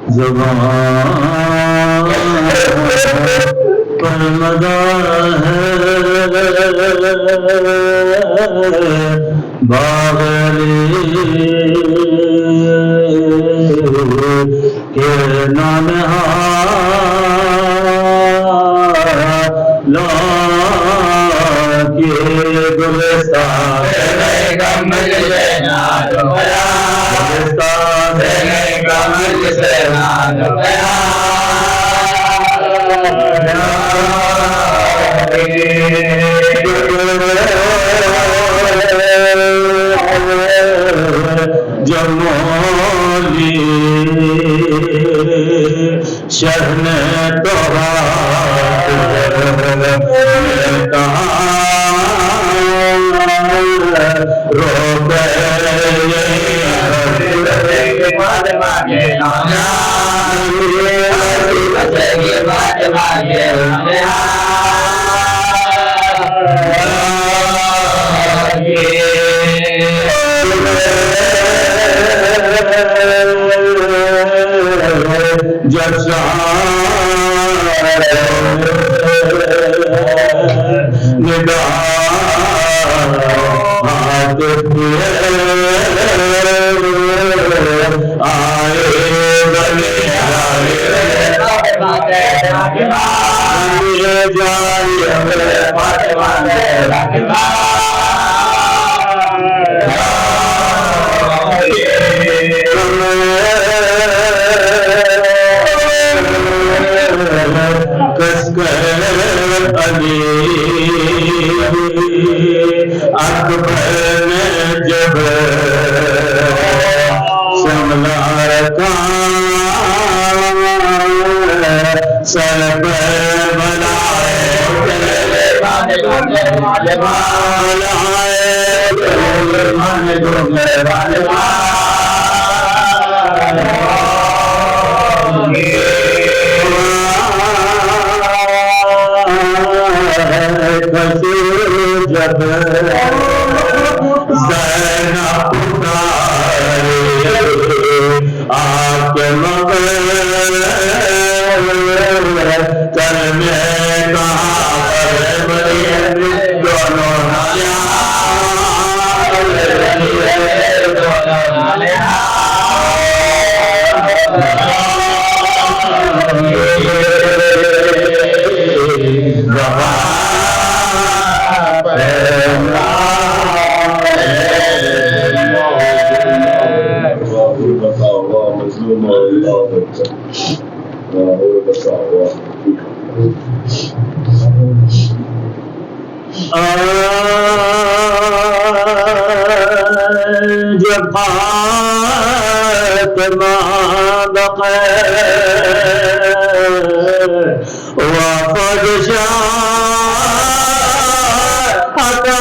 زبان پر مدار ہے باغری کے نام لا کے گلستان جمولی شہن جب اکبر نے جب شملہ رکھا سر پر بلائے جب زینب پکارے آکے مغرب کر میں کہا مریم دونوں جب فاطمہ بخیر وفد شاہ عطا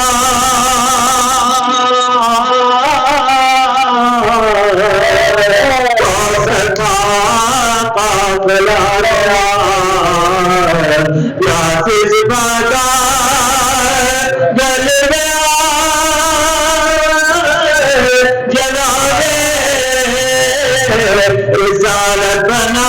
سکھا قافلہ یاسر بتا گل گیا رسالت بنا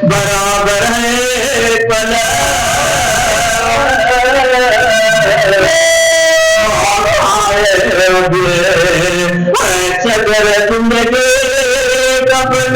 برابر ہے چکر زندگی قبل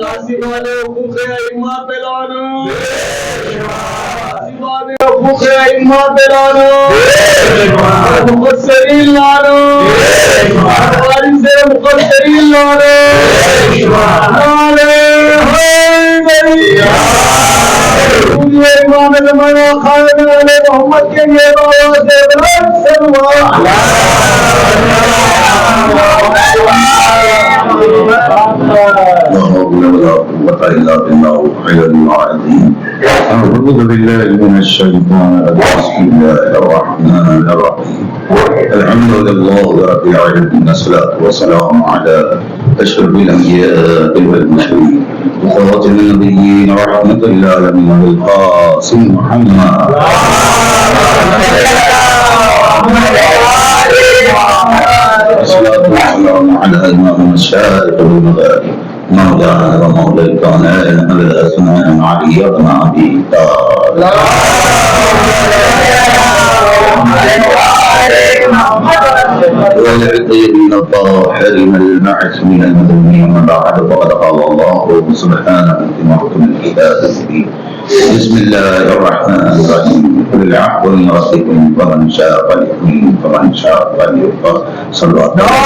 ناصبان حقوق ائمہ پہلوانو، ناصبان حقوق ائمہ پہلوانو، مقصرین لانو، وارث مقصرین لانو، نعرہ حیدری، امام زمانہ خالد علی محمد کے لیے آواز دے بلند صلو أعوذ بالله من الشيطان الرجيم. بسم الله الرحمن الرحيم. الحمد لله رب العالمين، والصلاة والسلام على أشرف الأنبياء والمرسلين وخاتم النبيين ورحمة للعالمين القاسم محمد. والصلاة والسلام على إمام المشايخ والمغارب مولانا ومولى الكونين أبي الأسماء علي بن أبي طالب. والعطيبين الطاهرين المعصومين المذمومين، بعد فقد قال الله سبحانه في محكم الكتاب المبين: بسم الله الرحمن الرحيم. قل العفو من ربكم فمن شاء فليؤمن فمن شاء فليكفر. صلى الله عليه وسلم.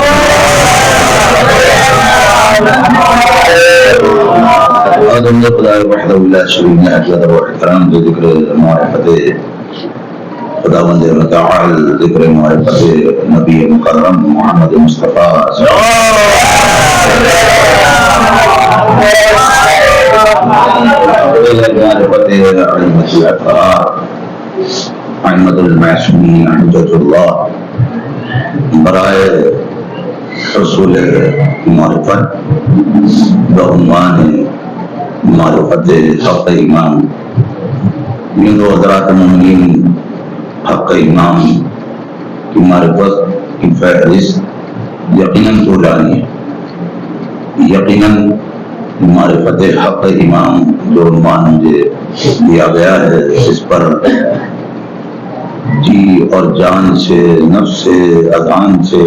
خدا وحدہ لا شریک لہ اجل و احترام دے ذکر معرفت خداوند متعال، ذکر معرفت نبی مکرم محمد مصطفیٰ معرفت ائمۃ الاطہار، ائمۃ المعصومین، حجۃ اللہ، برائے حصول معرفت بعنوان معرفت حق امام. یہ دو حضرات مومنین حق امام کی معرفت کی فہرست یقیناً طولانی ہے. یقیناً معرفت حق امام جو عنوان مجھے دیا گیا ہے، اس پر جی اور جان سے، نفس سے، اذہان سے،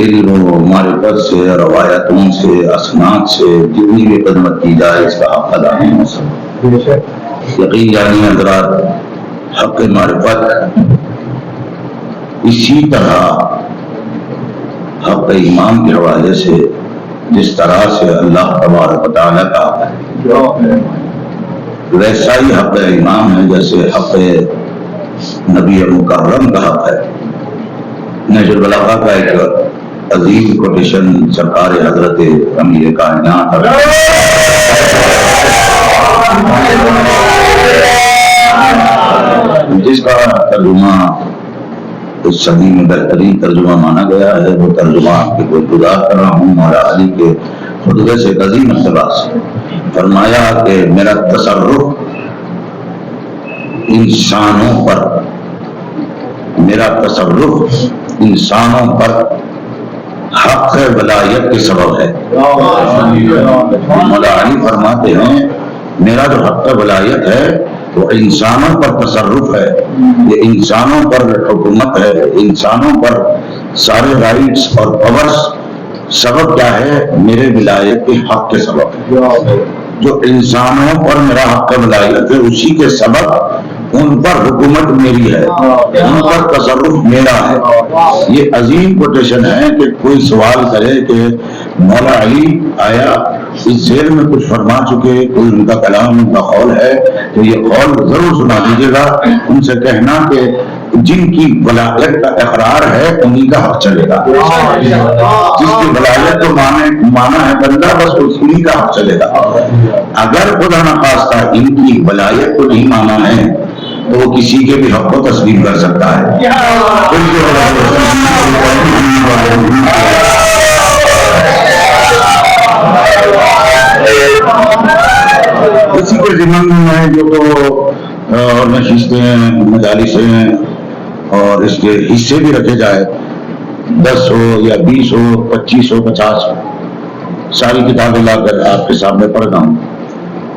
علم و معرفت سے، روایتوں سے، اسناد سے جتنی بھی خدمت کی جائے اس کا حق ادا نہیں ہو سکتا. یقین جانی حضرات، حق معرفت اسی طرح حق امام کے حوالے سے جس طرح سے اللہ تبارک و تعالیٰ کا حق ہے، ویسا ہی حق امام ہے جیسے حق نبی مکرم کا حق ہے. نہج البلاغہ کا ایک عظیم کوٹیشن سرکار حضرت امیر کائنات جس کا ترجمہ اس صدی میں بہترین ترجمہ مانا گیا ہے، وہ ترجمہ آپ کے کوئی گزار کر رہا ہوں. مولا علی کے خطبے سے عظیم اقتباس فرمایا کہ میرا تصرف انسانوں پر، میرا تصرف انسانوں پر حق ولایت کے سبب ہے. مولا علی فرماتے ہیں میرا جو حق ولایت ہے وہ انسانوں پر تصرف ہے، یہ انسانوں پر حکومت ہے، انسانوں پر سارے رائٹس اور پاورز. سبب کیا ہے؟ میرے ولایت کے حق کے سبب ہے. جو انسانوں پر میرا حق ولایت ہے اسی کے سبب ان پر حکومت میری ہے، ان پر تصرف میرا ہے. یہ عظیم کوٹیشن ہے کہ کوئی سوال کرے کہ مولا علی آیا اس ذیل میں کچھ فرما چکے، کوئی ان کا کلام، ان کا قول ہے تو یہ قول ضرور سنا دیجیے گا. ان سے کہنا کہ جن کی ولایت کا اقرار ہے انہی کا حق چلے گا. جس کی ولایت کو مانا ہے بندہ، بس انہی کا حق چلے گا. اگر خدا نخواستہ ان کی ولایت کو نہیں مانا ہے تو وہ کسی کے بھی حق کو تسلیم کر سکتا ہے. اسی کے ضمن میں جو نشستیں ہیں، مجالسیں ہیں اور اس کے حصے بھی رکھے جائے، 10 ہو یا 20 ہو، 25 ہو، 50 ہو، ساری کتابیں لا کر آپ کے سامنے پڑھ رہا ہوں.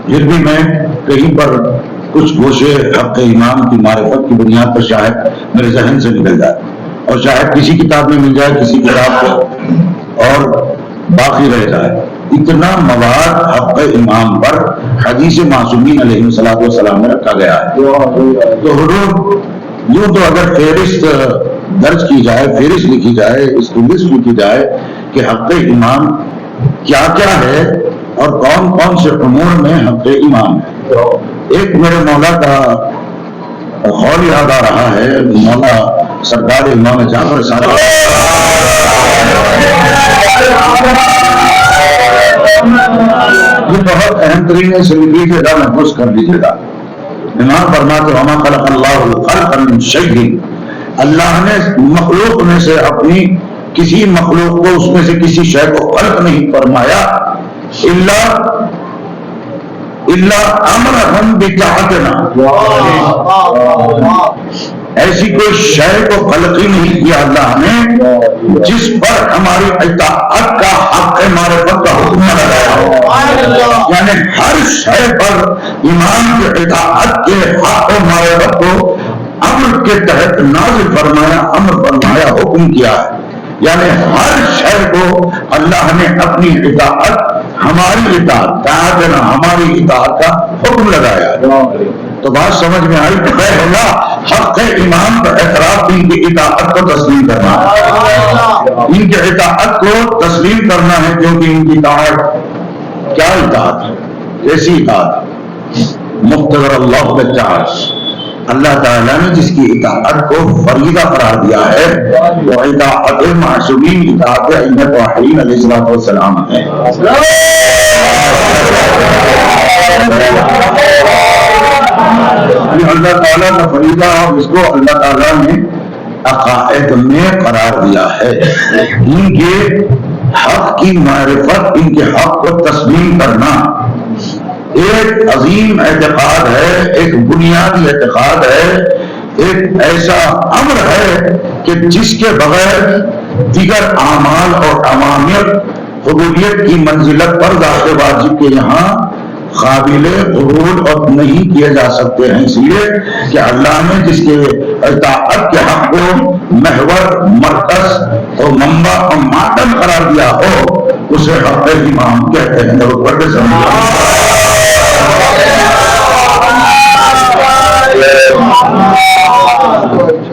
پھر بھی میں کہیں پر کچھ گوشے حق امام کی معرفت کی بنیاد پر شاید میرے ذہن سے نکل جائے، اور شاید کسی کتاب میں مل جائے، کسی کتاب کو اور باقی رہ جائے. اتنا مواد حق امام پر حدیث معصومین علیہ السلام میں رکھا گیا ہے. تو حضور یوں تو اگر فہرست درج کی جائے، فہرست لکھی جائے، اس کی لسٹ لکھی جائے کہ حق امام کیا کیا ہے اور کون کون سے امور میں حق امام ہے. ایک میرے مولا کا قول یاد آ رہا ہے، مولا سرکار امام جعفر صاحب یہ بہت اہم ترین ہے، سے لیجیے گا، محفوظ کر لیجیے گا. امام فرماتے ہیں وما خلق اللہ الخلق من شیء، اللہ نے مخلوق میں سے اپنی کسی مخلوق کو، اس میں سے کسی شے کو خلق نہیں فرمایا الا امرهم بطاعتنا، ایسی کوئی شے کو خلق ہی نہیں کیا اللہ نے جس پر ہماری اطاعت کا حق معرفت کا حکم لگایا ہو. یعنی ہر شے پر امام کی اطاعت کے حق و معرفت کو امر کے تحت نازل فرمایا، امر فرمایا، حکم کیا ہے. یعنی ہر شے کو اللہ نے اپنی اطاعت، ہماری اطاعت، طاعتنا ہماری اطاعت کا حکم لگایا. تو بات سمجھ میں آئی کہ پہلا حق امام کا اعتراف ان کی اطاعت کو تسلیم کرنا ہے، ان کی اطاعت کو تسلیم کرنا ہے، کیونکہ ان کی اطاعت کیا اطاعت ہے، کیسی اطاعت؟ مقتضی اللہ بالطاعت، اللہ تعالیٰ نے جس کی اطاعت کو فریضہ قرار دیا ہے وہ اطاعت معصومین، اطاعت ائمۃ الطاہرین علیہ السلام ہے. اللہ تعالیٰ کا فریضہ اور اس کو اللہ تعالیٰ نے عقائد میں قرار دیا ہے. ان کے حق کی معرفت، ان کے حق کو تسلیم کرنا ایک عظیم اعتقاد ہے، ایک بنیادی اعتقاد ہے، ایک ایسا امر ہے کہ جس کے بغیر دیگر اعمال اور عوامیت قبولیت کی منزلت پر ذات واجب کے یہاں قابل قبول اور نہیں کیے جا سکتے ہیں. اس لیے کہ اللہ نے جس کے اطاعت کے حق کو محور، مرکز اور منبع اور ماتم قرار دیا ہو اسے حق امام کہتے ہیں.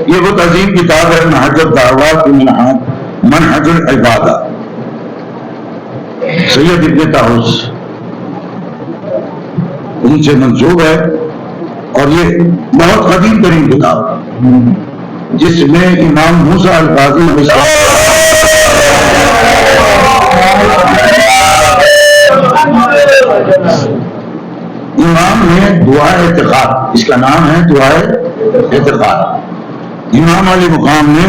یہ وہ عظیم کتاب ہے منہج الدعوات منہج العبادہ، سید ابن طاؤس ان سے منسوب ہے، اور یہ بہت قدیم ترین کتاب جس میں امام موسیٰ القاضی امام نے دعا اعتقاد، اس کا نام ہے دعا اعتقاد. امام علی مقام نے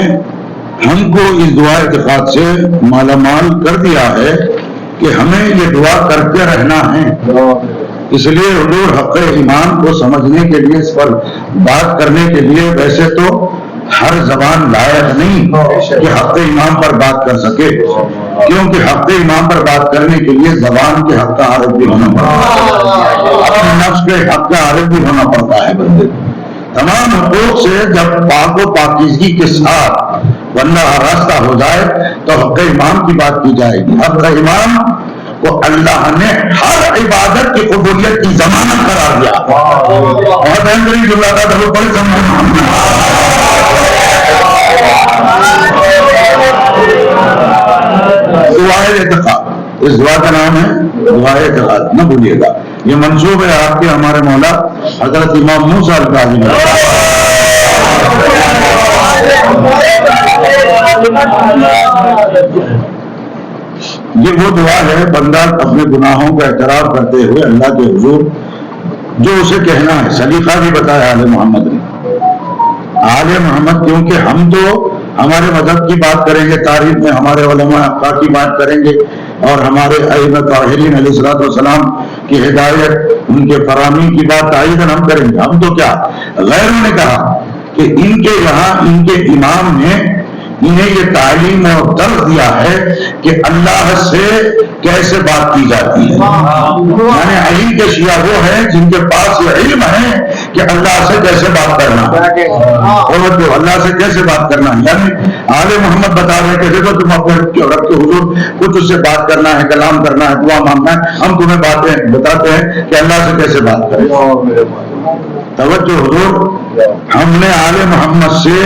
ہم کو اس دعا اعتقاد سے مالا مال کر دیا ہے کہ ہمیں یہ دعا کرتے رہنا ہے. اس لیے حضور حق امام کو سمجھنے کے لیے، اس پر بات کرنے کے لیے ویسے تو ہر زبان لائق نہیں کہ حق امام پر بات کر سکے، کیونکہ حق امام پر بات کرنے کے لیے زبان کے حق کا عارف بھی ہونا پڑتا ہے، اپنے نفس کے حق کا عارف بھی ہونا پڑتا ہے. بندے تمام حقوق سے جب پاک و پاکیزگی کے ساتھ بندہ آراستہ ہو جائے تو حق امام کی بات کی جائے گی. حق امام کو اللہ نے ہر عبادت کی قبولیت کی ضمانت قرار دیا. اور دعائے اعتقاد، اس دعا کا نام ہے دعائے اعتقاد، نہ بھولیے گا. یہ منسوب ہے آپ کے ہمارے مولا حضرت امام موسیٰ القاضی. یہ وہ دعا ہے بندہ اپنے گناہوں کا اعتراف کرتے ہوئے اللہ کے حضور جو اسے کہنا ہے. سلیقہ بھی بتایا آل محمد نے. آل محمد کیونکہ ہم تو ہمارے مذہب کی بات کریں گے، تاریخ میں ہمارے علماء حقہ کی بات کریں گے، اور ہمارے ائمۃ طاہرین علیہ السلام کی ہدایت، ان کے فراہمی کی بات تائیداً ہم کریں گے. ہم تو کیا، غیروں نے کہا کہ ان کے یہاں ان کے امام نے انہیں یہ تعلیم اور درس دیا ہے کہ اللہ سے کیسے بات کی جاتی ہے. یعنی علم کے شیعہ وہ ہیں جن کے پاس یہ علم ہے کہ اللہ سے کیسے بات کرنا ہے، اور جو اللہ سے کیسے بات کرنا ہے، یعنی آل محمد بتا رہے کہ دیکھو تم اپنے رب کے حضور کچھ اس سے بات کرنا ہے، کلام کرنا ہے، دعا مانگنا ہے، ہم تمہیں باتیں بتاتے ہیں کہ اللہ سے کیسے بات کریں۔ توجہ حضور، ہم نے آل محمد سے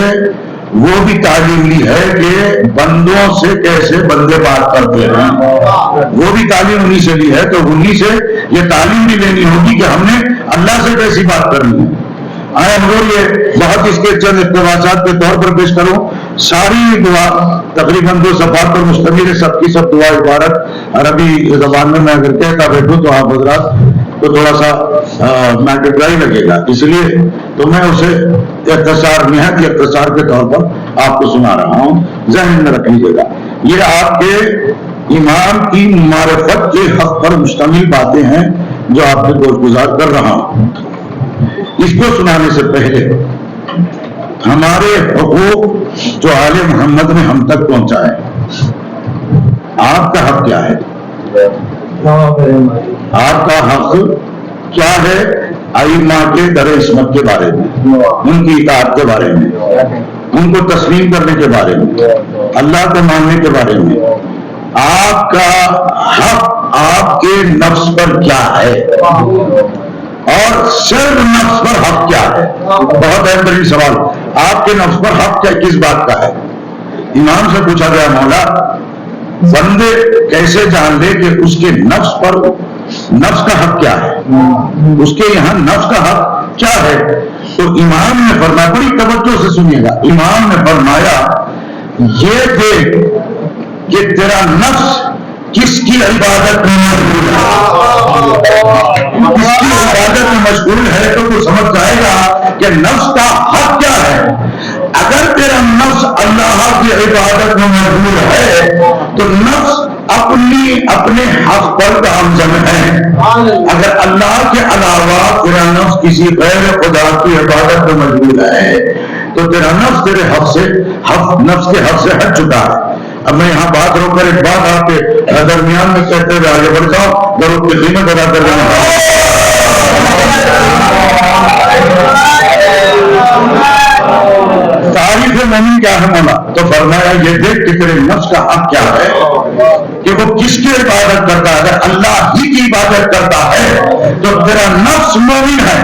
وہ بھی تعلیم لی ہے کہ بندوں سے کیسے بندے بات کرتے ہیں، وہ بھی تعلیم انہی سے لی ہے، تو انہی سے یہ تعلیم بھی لینی ہوگی کہ ہم نے اللہ سے کیسی بات کرنی ہے۔ آئے حضور یہ بہت اس کے چند اقتباسات کے طور پر پیش کروں۔ ساری دعا تقریباً 2 صفحات پر مشتمل ہے، سب کی سب دعا عبارت عربی زبان میں اگر کہتا بیٹھوں تو آپ حضرات کو تھوڑا سا ملٹیپلائی لگے گا، اس لیے تو میں اسے اختصار نہایت اختصار کے طور پر آپ کو سنا رہا ہوں، ذہن میں رکھ لیجیے گا۔ یہ آپ کے ایمان کی معرفت کے حق پر مشتمل باتیں ہیں جو آپ سے گوش گزار کر رہا ہوں۔ اس کو سنانے سے پہلے ہمارے حقوق جو آل محمد نے ہم تک پہنچائے، آپ کا حق کیا ہے؟ آپ کا حق کیا ہے ائمہ کے در عصمت کے بارے میں، ان کی اطاعت کے بارے میں، ان کو تسلیم کرنے کے بارے میں، اللہ کو ماننے کے بارے میں؟ آپ کا حق آپ کے نفس پر کیا ہے، اور صرف نفس پر حق کیا ہے؟ بہت اہم ترین سوال، آپ کے نفس پر حق کیا کس بات کا ہے؟ امام سے پوچھا گیا مولا بندے کیسے جان لے کہ اس کے نفس پر نفس کا حق کیا ہے، اس کے یہاں نفس کا حق کیا ہے؟ تو امام نے فرمایا، بڑی توجہ سے سنیے گا، امام نے فرمایا یہ دیکھ کہ تیرا نفس کس کی عبادت میں مشغول ہے، کس کی عبادت میں مشغول ہے تو تو سمجھ جائے گا کہ نفس کا حق کیا ہے۔ اگر تیرا نفس اللہ کی عبادت میں مشغول ہے تو نفس اپنے حق پر گامزن ہے۔ اگر اللہ کے علاوہ تیرا نفس کسی غیر خدا کی عبادت میں مشغول ہے تو تیرا نفس تیرے حق سے نفس کے حق سے ہٹ چکا ہے۔ اب میں یہاں بات روک کر ایک بات آپ کے درمیان میں کہتے ہوئے آگے بڑھ جاؤں، ضرور کی قیمت ادا کر دینا۔ تعریف مومن کیا ہے مولا؟ تو فرمایا یہ دیکھ کہ تیرے نفس کا حق کیا ہے، کہ وہ کس کی عبادت کرتا ہے۔ اگر اللہ ہی کی عبادت کرتا ہے تو تیرا نفس مومن ہے۔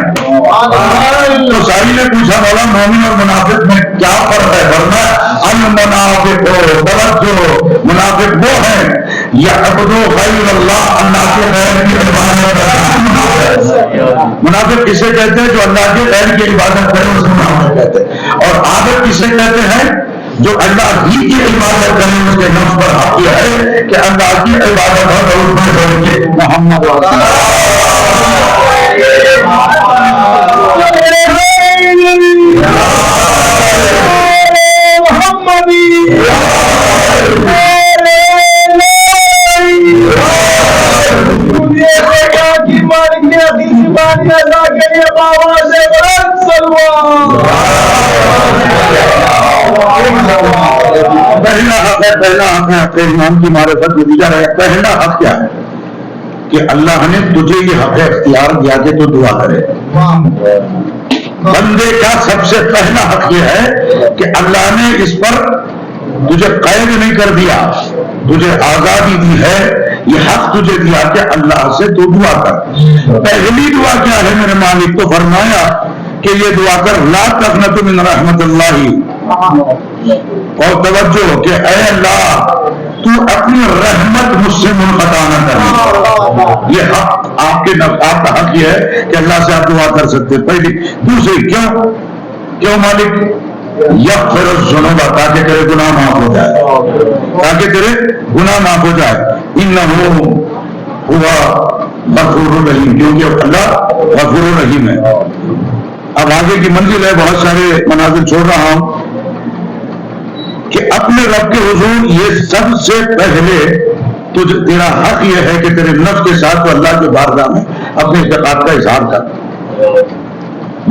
تو ساری نے پوچھا مولا مومن اور منافق میں کیا فرق ہے؟ فرمایا المنافق توجہ، منافق وہ ہیں یعبدو غیر اللہ، اللہ کے غیر کی عبادت کرتے ہیں۔ منافق کسے کہتے ہیں؟ جو اللہ کے غیر کی عبادت کرے اس کو منافق کہتے ہیں۔ اور عابد کسے کہتے ہیں؟ جو اللہ ہی کی عبادت کرے، اس کے نفس پر حق یہ ہے کہ اللہ کی عبادت ہو تو اس میں ہو کہ محمد پہلا حق ہے اپنے ایمان کی معرفت نتیجہ رہے۔ پہلا حق کیا ہے کہ اللہ نے تجھے یہ حق اختیار دیا کہ تو دعا کرے۔ بندے کا سب سے پہلا حق یہ ہے کہ اللہ نے اس پر تجھے قید نہیں کر دیا، تجھے آزادی دی ہے، یہ حق تجھے دیا کہ اللہ سے تو دعا کر۔ پہلی دعا کیا ہے میرے مالک؟ تو فرمایا کہ یہ دعا کر لا تقنطوا من رحمت اللہ، اور توجہ کہ اے اللہ تو اپنی رحمت مجھ سے منقطع نہ کر۔ یہ حق آپ کا حق یہ ہے کہ اللہ سے آپ دعا کر سکتے۔ پہلی دوسری کیوں مالک؟ یغفر الذنوب، تاکہ تیرے گناہ معاف ہو جائے، تاکہ تیرے گناہ معاف ہو جائے۔ انہ ہوا غفور الرحیم، کیونکہ اللہ غفور الرحیم ہے۔ اب آگے کی منزل ہے، بہت سارے مناظر چھوڑ رہا ہوں کہ اپنے رب کے حضور یہ سب سے پہلے تیرا حق یہ ہے کہ تیرے نفس کے ساتھ تو اللہ کے بارگاہ میں اپنے اعتقاد کا اظہار کر۔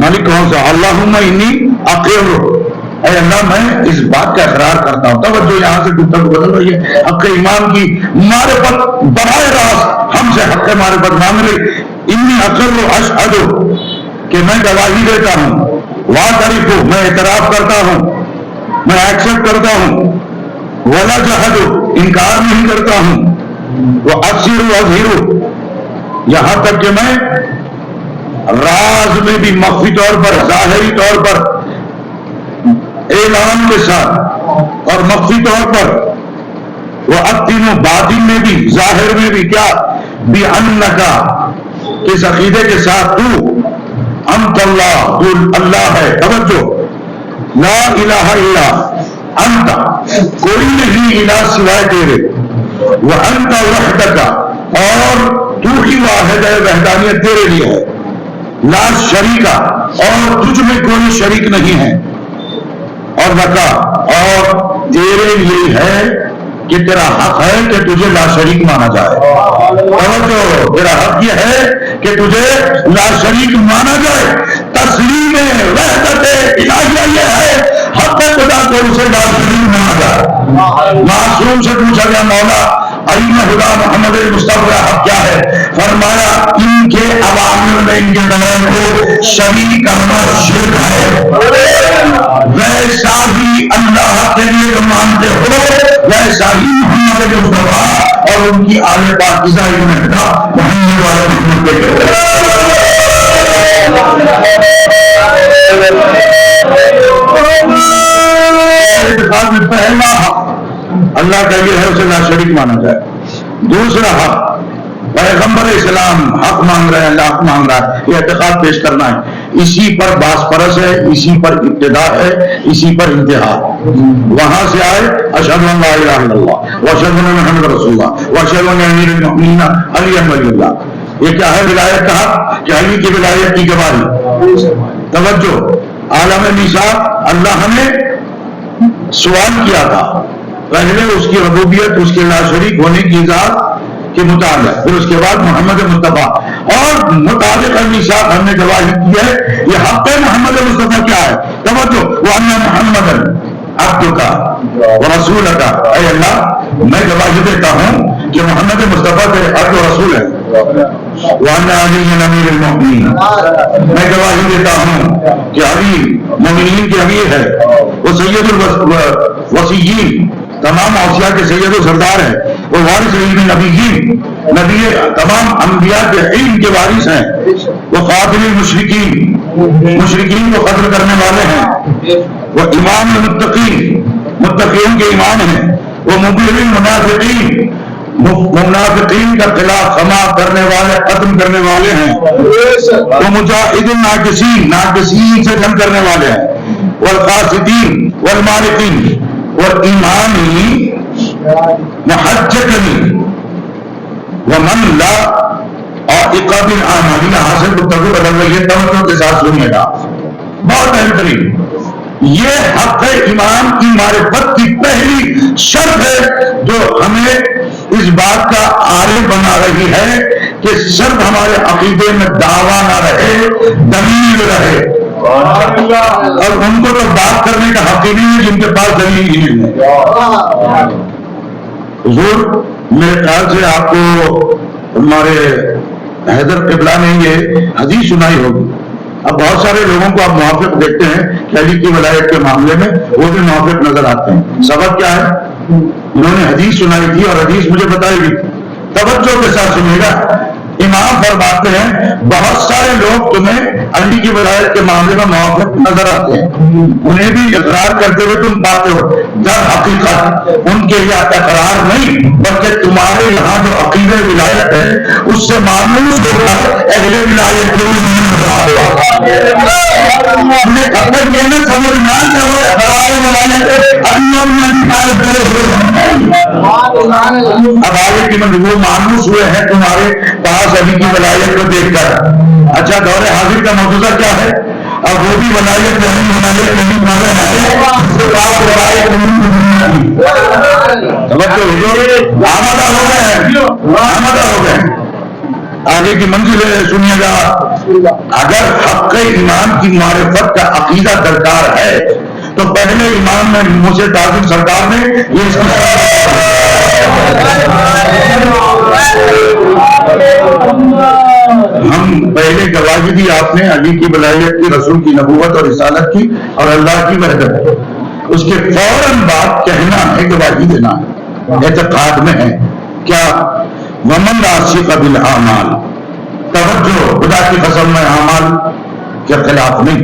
مالک کون سا؟ اللہم انی اقر، اے اللہ میں اس بات کا اقرار کرتا ہوں۔ توجہ یہاں سے گفتگو بدل رہی ہے، حق ایمان کی معرفت براہ راست ہم سے حق معرفت مانگ رہی۔ انی اقر اشہد، کہ میں گواہی دیتا ہوں، واعترف ہوں، میں اعتراف کرتا ہوں، میں ایکسپٹ کرتا ہوں، ولا جحد، انکار نہیں کرتا ہوں، وہ ابصر واظہر، یہاں تک کہ میں راز میں بھی مخفی طور پر، ظاہری طور پر، اعلان کے ساتھ اور مخفی طور پر، وہ ابطن و باطن میں بھی، ظاہر میں بھی، کیا بِأَنَّكَ، اس عقیدے کے ساتھ تو انت اللہ، تو اللہ ہے، توجہ، لا الہ الا انت، کوئی نہیں الہ سوائے تیرے، وانت وحدک، اور تو ہی واحد ہے، وحدانیت تیرے لیے ہے، لا شریکہ، اور تجھ میں کوئی شریک نہیں ہے، اور لکا، اور تیرے لیے ہے کہ تیرا حق ہے کہ تجھے لا شریک مانا جائے، توجہ، تیرا حق یہ ہے کہ تجھے لا شریک مانا جائے، تسلیم وحدت الہیہ یہ ہے، حق خدا کو اسے لا شریک مانا جائے۔ معصوم سے پوچھا گیا مولا این خدا محمد مصطفیٰ حق کیا ہے؟ فرمایا ان کے اوامر میں ان کے نام کو شریک کرنا شرک ہے، ویسا ہی اللہ کے لیے مانتے ہو ویسا ہی محمد مصطفیٰ اور ان کی آل پاکیزہ محمد والے محمد اعتقاد میں پہلا حق اللہ کا یہ ہے اسے لا شریک مانا جائے، دوسرا حق پیغمبر اسلام حق مانگ رہے ہیں، اللہ حق مانگ رہا ہے، یہ اعتقاد پیش کرنا ہے، اسی پر باس پرس ہے، اسی پر ابتدا ہے، اسی پر انتہا، وہاں سے آئے اشہد ان لا الہ الا اللہ واشہد ان محمد رسول اللہ واشہد ان امیر المؤمنین علی ولی اللہ۔ یہ کیا ہے؟ ولایت کا حق، کہ علی کی ولایت کی گواہی، توجہ، عالم میثاق اللہ نے سوال کیا تھا، پہلے اس کی ربوبیت، اس کے لا شریک ہونے کی ذات کے مطابق، پھر اس کے بعد محمد مصطفیٰ، اور مطابق میثاق ہم نے گواہی کی ہے، یہ حق محمد مصطفیٰ کیا ہے؟ توجہ، وَأَنَّ مُحَمَّدًا عَبْدُكَ وَرَسُولُكَ، اے اللہ میں گواہی دیتا ہوں کہ محمد مصطفیٰ تیرے عبد و رسول ہے، وَأَنَّ عَلِيًّا أَمِيرُ الْمُؤْمِنِينَ، میں گواہی دیتا ہوں کہ علی مومنین کے امیر ہے، وہ سید الوصیین، تمام اوصیاء کے سید و سردار ہیں، وہ وارث علم نبیین، نبی تمام انبیاء کے علم کے وارث ہیں، وہ قاتل المشرکین، مشرکین کو قتل کرنے والے ہیں، وہ امام المتقین، متقین کے امام ہیں، وہ مبین المنافقین، منافقین کا خلاف خما کرنے والے، ختم کرنے والے ہیں، وہ مجاہد الناقصین، ناقصین سے جنگ کرنے والے ہیں، والقاسدین والمالکین، والامامی محجتنی ومن لا عائق بالعمل، یہاں سے گفتگو بدل رہی ہے، توجہ کے ساتھ سنیے گا، بہت بہترین، یہ حق ایمان کی معرفت کی پہلی شرط ہے جو ہمیں اس بات کا عارف بنا رہی ہے کہ صرف ہمارے عقیدے میں دعویٰ نہ رہے، دلیل رہے، اور ان کو تو بات کرنے کا حق ہی نہیں ہے جن کے پاس دلیل ہی نہیں ہے۔ حضور میرے خیال سے آپ کو ہمارے حیدر قبلہ نے یہ حدیث سنائی ہوگی، اب بہت سارے لوگوں کو آپ موافق دیکھتے ہیں کہ علی کی ولایت کے معاملے میں وہ بھی موافق نظر آتے ہیں، سبب کیا ہے؟ انہوں نے حدیث سنائی تھی اور حدیث مجھے بتائی گئی، توجہ کے ساتھ سنیے گا، امام فرماتے ہیں بہت سارے لوگ تمہیں علی کی ولایت کے معاملے میں موافق نظر آتے ہیں، انہیں بھی اقرار کرتے ہوئے تم پاتے ہو، در حقیقت ان کے یہ اقرار نہیں بلکہ تمہارے یہاں جو عقیدہ ولایت ہے اس سے مانوس ہوگا اہل ولایت کو اب آگے کی وہ مانوس ہوئے ہیں تمہارے پاس علی کی ولایت کو دیکھ کر۔ اچھا دور حاضر کا موجودہ کیا ہے؟ اب وہ بھی ولایت نہیں آمادہ ہو گئے، آگے کی منزل سنیے گا، اگر حق ایمان کی معرفت کا عقیدہ درکار ہے تو پہلے ایمان میں موسیٰ تعظیم سرکار نے یہ ہم پہلے گواہی گواہی دی آپ نے علی کی ولایت کی، رسول کی نبوت اور رسالت کی اور اللہ کی وحدت، اس کے فوراً بعد کہنا ہے، گواہی دینا ہے، اعتقاد میں ہے کیا؟ ومن عاشق بالاعمال، توجہ، خدا کی قسم میں اعمال کے خلاف نہیں،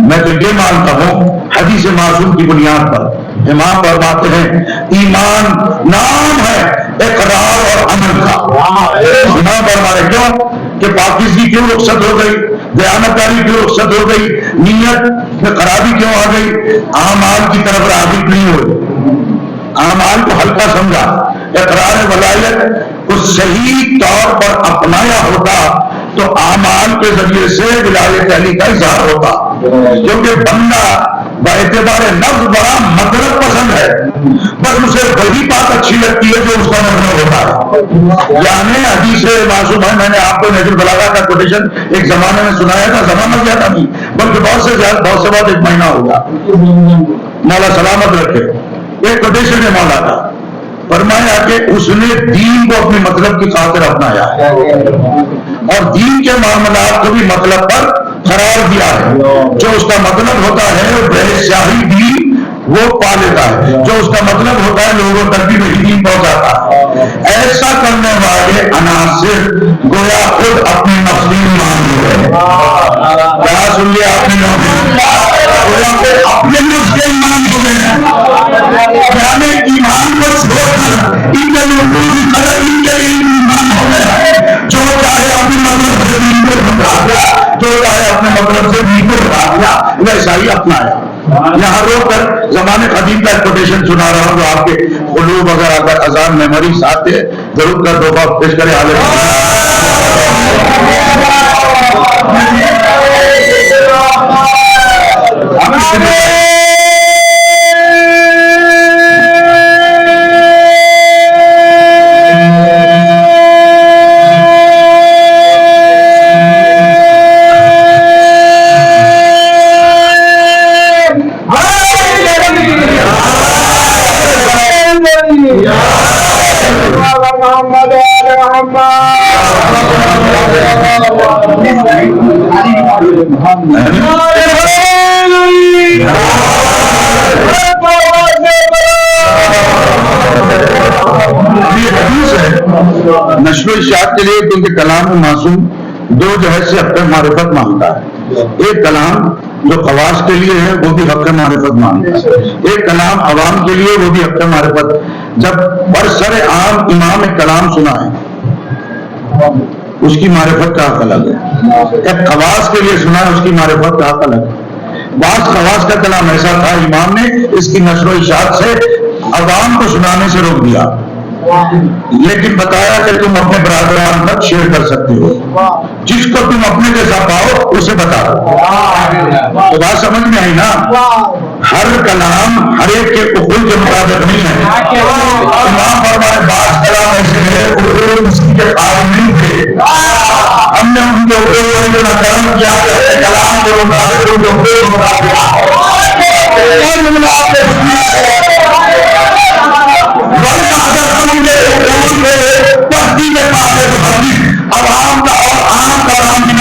میں تو یہ مانتا ہوں حدیث معصوم کی بنیاد پر امام فرماتے ہیں ایمان نام ہے اقرار اور عمل کا۔ امام فرماتے کیوں کہ پاکیزگی کیوں رخصت ہو گئی، دیانتداری کیوں رخصت ہو گئی، نیت میں خرابی کیوں آ گئی؟ اعمال کی طرف راغب نہیں ہوئی، اعمال کو ہلکا سمجھا۔ اقرار ولایت کو صحیح طور پر اپنایا ہوتا تو اعمال کے ذریعے سے ولایت علی کا اظہار ہوتا، کیونکہ بندہ باعتبار نفس بڑا مطلب پسند ہے، بس اسے وہی بات اچھی لگتی ہے جو اس کا مطلب ہوتا ہے۔ یعنی حدیث معصوم ہے، میں نے آپ کو نہج البلاغہ کا کوٹیشن ایک زمانے میں سنایا تھا، زمانہ زیادہ نہیں بلکہ بہت سے بعد 1 مہینہ ہوگا، مولا سلامت رکھے، ایک کوٹیشن ہے مولا کا، فرمایا کہ اس نے دین کو اپنے مطلب کی خاطر اپنایا ہے اور دین کے معاملات کو بھی مطلب پر قرار دیا ہے، جو اس کا مطلب ہوتا ہے بے شاہی دین وہ پا لیتا ہے، جو اس کا مطلب ہوتا ہے لوگوں تک بھی وہی دین پہنچاتا ہے۔ ایسا کرنے والے عناصر گویا خود اپنے نفسی مان ہوئے، کیا سن لیا آپ نے؟ اپنے نفس کے ایمان ہو گئے ہیں، یعنی ایمان کو چھوڑ کر ان کے ایمان ہو گئے، جو چاہے اپنے مطلب سے دین کو بتا دیا، جو چاہے اپنے مطلب سے دین کو بتا دیا، ویسا ہی اپنایا۔ یہاں روک کر زمانے قدیم کا کوٹیشن سنا رہا ہوں جو آپ کے قلوب اگر اگر اذان میموری ساتھ ہے ضرور کر دو بات پیش کرے حالے نشر و اشاعت کے لیے، کیونکہ کلام معصوم دو جہت سے حق معرفت مانگتا ہے، ایک کلام جو خواص کے لیے ہے وہ بھی حق معرفت مانگتا ہے، ایک کلام عوام کے لیے وہ بھی حق معرفت۔ جب برسر عام امام کلام سنا ہے اس کی معرفت کا حق الگ ہے، ایک خواص کے لیے سنا ہے اس کی معرفت کا حق الگ ہے۔ بعض خواص کا کلام ایسا تھا امام نے اس کی نشر و اشاعت سے عوام کو سنانے سے روک دیا، لیکن بتایا کہ تم اپنے برادران تک شیئر کر سکتے ہو، جس کو تم اپنے جیسا پاؤ اسے بتاؤ۔ تو بات سمجھ میں آئی نا؟ ہر کلام ہر ایک کے اصول کے مطابق نہیں ہے۔ امام فرمائے بعض کلام ایسے ہیں اصول اس کے قائم نہیں تھے، ہم نے ان کے اصول کو نقل کیا، کلام کے مطابق ان کے اصول کو عوام کا اور عام کلام کی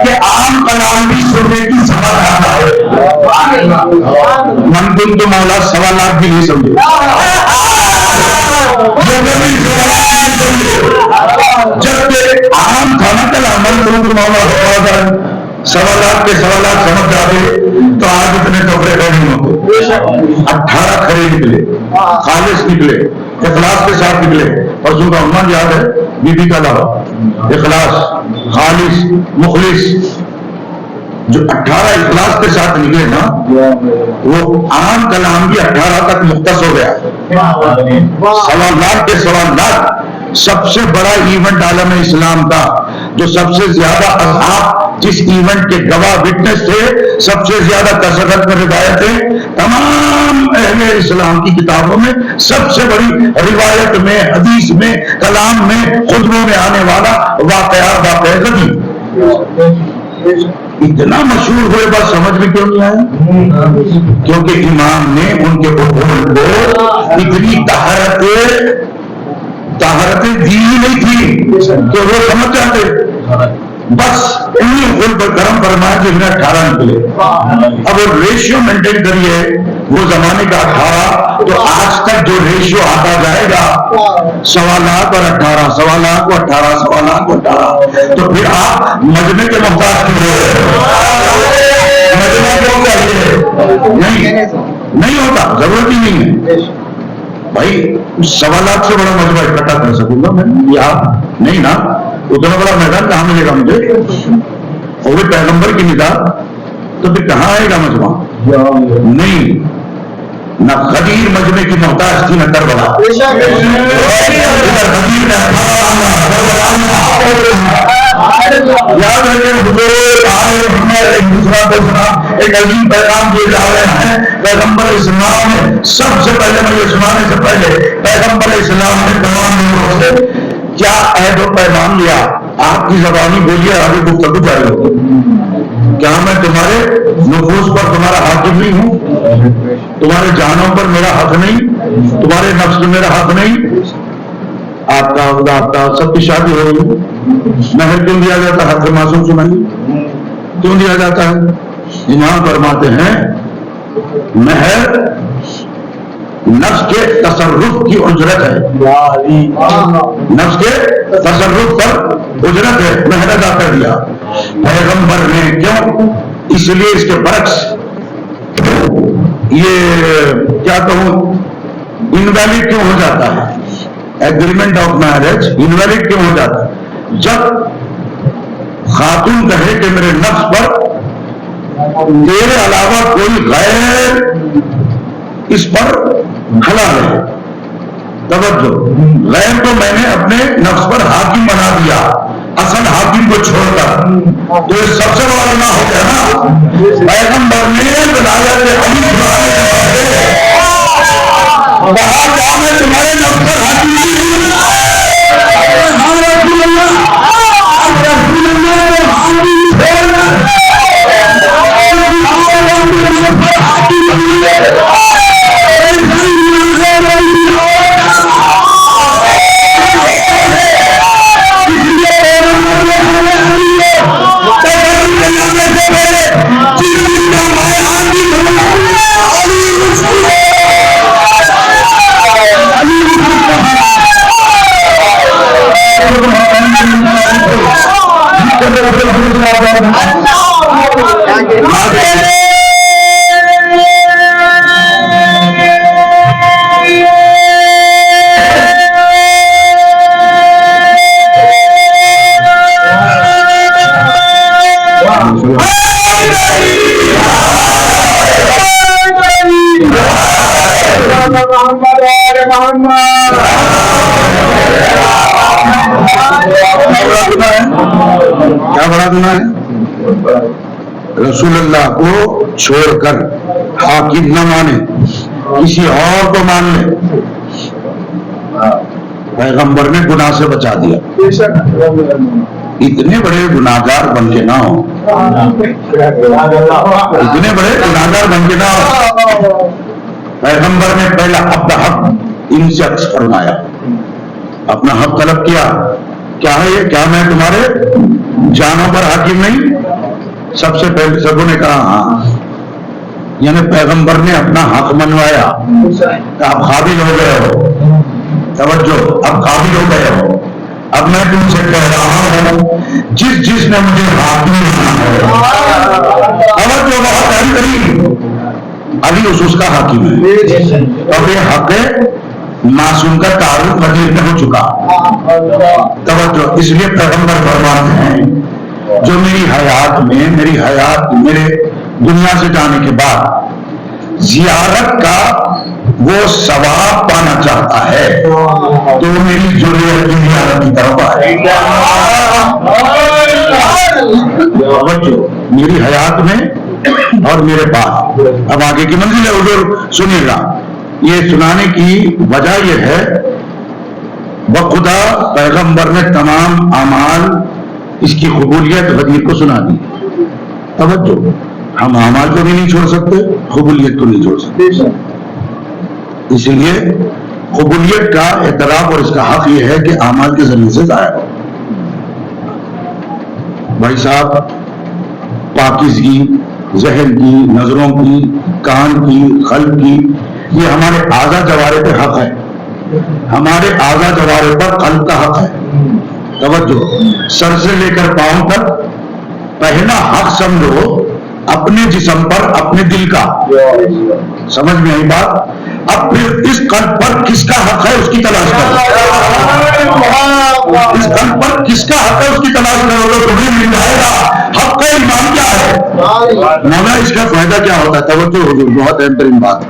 کہ عام کلام بھی سننے کی سمجھ آتا ہے، منقول تو مولا سوالات بھی نہیں سمجھے، جب عام تھا نا کلام منقول تو مولا سوالات کے سوالات سمجھ جاتے تو آج اتنے ٹوکرے نہیں ہوتے۔ 18 کھڑے نکلے، خالص نکلے، اخلاص کے ساتھ نکلے، اور جو کا عنوان یاد ہے بی بی کا لاوا، اخلاص، خالص، مخلص، جو 18 اخلاص کے ساتھ نکلے نا وہ عام کلام بھی 18 تک مختص ہو گیا۔ سوالات کے سوالات سب سے بڑا ایونٹ عالم اسلام کا، جو سب سے زیادہ اصحاب جس ایونٹ کے گواہ وٹنس تھے، سب سے زیادہ کثرت میں روایتیں تمام اہل اسلام کی کتابوں میں، سب سے بڑی روایت میں، حدیث میں، کلام میں، خطبوں میں آنے والا واقعہ غنی اتنا مشہور ہوئے، بس سمجھ میں کیوں نہیں آیا؟ کیونکہ امام نے ان کے اصول کو اتنی طہارت دعوتیں دی ہی نہیں تھی کہ وہ سمجھ جاتے. بس انہیں خود پر کرم فرمایا کہ 18 نکلے. اب وہ ریشیو مینٹین کریے, وہ زمانے کا 18 تو آج تک جو ریشیو آتا جائے گا 1.25 لاکھ اور 18, 1.25 لاکھ کو 18, 1.25 لاکھ کو 18, تو پھر آپ مجمع کے محتاج کیوں ہو؟ مجمع کیوں چاہیے؟ نہیں ہوتا, ضرورت ہی نہیں ہے بھائی. 1.25 لاکھ سے بڑا مجمع اکٹھا کر سکوں گا میں یا نہیں نا؟ اتنا بڑا میدان کہاں ملے گا مجھے؟ اور وہ پیغمبر کی نگاہ تو پھر کہاں آئے گا مجمع؟ نہیں, نہ خدیر مجمع کی محتاج تھی نہ کربلا. یاد رکھیں حضور ایک عظیم پیغام دیے جا رہے ہیں. پیغمبر اسلام نے سب سے پہلے, مجھے سنانے سے پہلے, پیغمبر اسلام نے تمام لوگوں سے کیا عہد و پیمان لیا؟ آپ کی زبانی بولیے, آگے گفتگو جاری ہوگی. کیا میں تمہارے نفوس پر تمہارا حاکم نہیں ہوں؟ تمہارے جانوں پر میرا حق نہیں؟ تمہارے نفس پر میرا حق نہیں؟ آپ کا سب کی شادی ہو رہی, مہر کیوں دیا جاتا ہے؟ حق معصوم سنائیے کیوں دیا جاتا ہے؟ امام فرماتے ہیں مہر نفس کے تصرف کی اجرت ہے, نفس کے تصرف پر اجرت ہے, مہر ادا کر دیا. پیغمبر نے کیوں؟ اس لیے اس کے برعکس یہ کیا کہوں, انویلڈ کیوں ہو جاتا ہے؟ ایگریمنٹ آف میرج انویلڈ کیوں ہو جاتا ہے؟ جب خاتون کہے کہ میرے نفس پر تیرے علاوہ کوئی غیر اس پر حلال ہے. توجہ, غیر کو میں نے اپنے نفس پر حاکم بنا دیا اصل حاکم کو چھوڑ کر, تو یہ سب سے بڑا گناہ ہو گیا نا. پیغمبر نے ولایت علی کہا کیا میں تمہارے نفس پر حاکم کیا بڑا گناہ ہے؟ رسول اللہ کو چھوڑ کر حاکم نہ مانے, کسی اور کو مان لے. پیغمبر نے گناہ سے بچا دیا. اتنے بڑے گناہگار بن کے نہ ہو, اتنے بڑے گناہگار بن کے نہ ہو. پیغمبر نے پہلا اپنا حق ان سے عکس فرمایا, اپنا حق طلب کیا. کیا ہے یہ؟ کیا میں تمہارے جانوں پر حاکم نہیں؟ سب سے پہلے سبوں نے کہا ہاں. یعنی پیغمبر نے اپنا حق منوایا. آپ قابل ہو گئے ہو, توجہ, اب قابل ہو گئے ہو. اب میں تم سے کہہ رہا ہوں جس نے مجھے حاکم بنایا, توجہ بہت اہم کریم, علی اس کا حاکم ہے. اب یہ حق ہے معصوم کا تعارف مدینہ میں ہو چکا. توجہ, اس لیے پیغمبر فرماتے ہیں جو میری حیات میرے دنیا سے جانے کے بعد زیارت کا وہ ثواب پانا چاہتا ہے تو میری ضرورت کی زیارت کی طرف آئے. توجہ, میری حیات میں اور میرے بعد. اب آگے کی منزل ہے حضور سنیے گا. یہ سنانے کی وجہ یہ ہے بخدا پیغمبر نے تمام اعمال اس کی قبولیت غدیر کو سنا دی. توجہ, ہم اعمال کو بھی نہیں چھوڑ سکتے, قبولیت کو نہیں چھوڑ سکتے. اس لیے قبولیت کا اعتراف اور اس کا حق یہ ہے کہ اعمال کے ذریعے سے ظاہر ہو. بھائی صاحب، پاکیزگی ذہن کی، نظروں کی، کان کی، قلب کی، یہ ہمارے اعضاء جوارح پہ حق ہے. ہمارے اعضاء جوارح پر قلب کا حق ہے. توجہ، سر سے لے کر پاؤں تک پہلا حق سمجھو اپنے جسم پر، اپنے دل کا. سمجھ میں آئی بات؟ اب پھر اس قلب پر کس کا حق ہے اس کی تلاش کرو. اس قلب پر کس کا حق ہے اس کی تلاش کرو، تمہیں مل جائے گا. حق ایمان کیا ہے؟ مولا اس کا فائدہ کیا ہوتا ہے؟ توجہ حضور، بہت اہم ترین بات.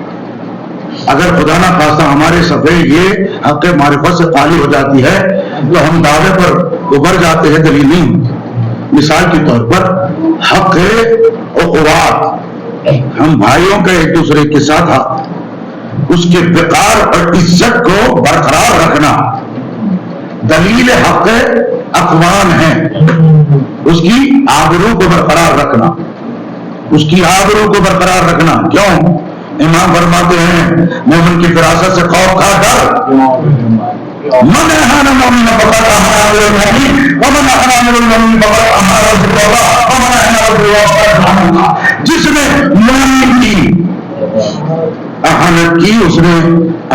اگر خدا نہ خواستہ ہمارے صفحے یہ حق معرفت سے خالی ہو جاتی ہے تو ہم دعوے پر ابھر جاتے ہیں، دلیل نہیں. مثال کے طور پر حق اخوات، ہم بھائیوں کا ایک دوسرے کے ساتھ حق، اس کے وقار اور عزت کو برقرار رکھنا. دلیل حق اقوام ہے، اس کی آبرو کو برقرار رکھنا، اس کی آبرو کو برقرار رکھنا. کیوں؟ امام فرماتے ہیں مومن کی فراست سے خوف کھا کر من احانا مومن فقط احانا المومن ومن احانا المومن فقط احانا اللہ ومن احانا اللہ. جس نے مومن کی احانت کی اس نے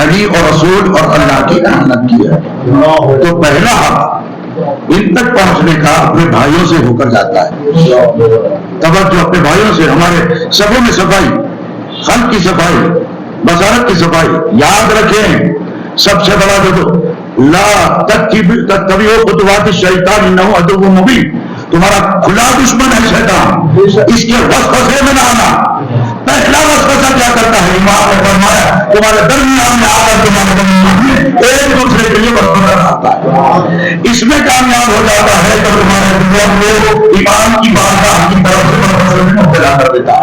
علی اور رسول اور اللہ کی احانت کی ہے. تو پہلا حق ان تک پہنچنے کا اپنے بھائیوں سے ہو کر جاتا ہے. توجہ، اپنے بھائیوں سے. ہمارے سبوں میں صفائی، قلب کی صفائی، بصارت کی صفائی. یاد رکھیں سب سے بڑا جو لا تتبعوا خطوات الشیطان انہ عدو مبین، تمہارا کھلا دشمن ہے شیطان، اس کے وسوسے میں نہ آنا. پہلا وسوسہ کیا کرتا ہے؟ امام نے فرمایا تمہارے درمیان میں آ کر تمہارے درمیان میں ایک دوسرے کے لیے وسوسہ آتا ہے. اس میں کامیاب ہو جاتا ہے تو تمہارے دل کو ایمان کی بارگاہ کی طرف سے وسوسے میں مبتلا کر دیتا ہے.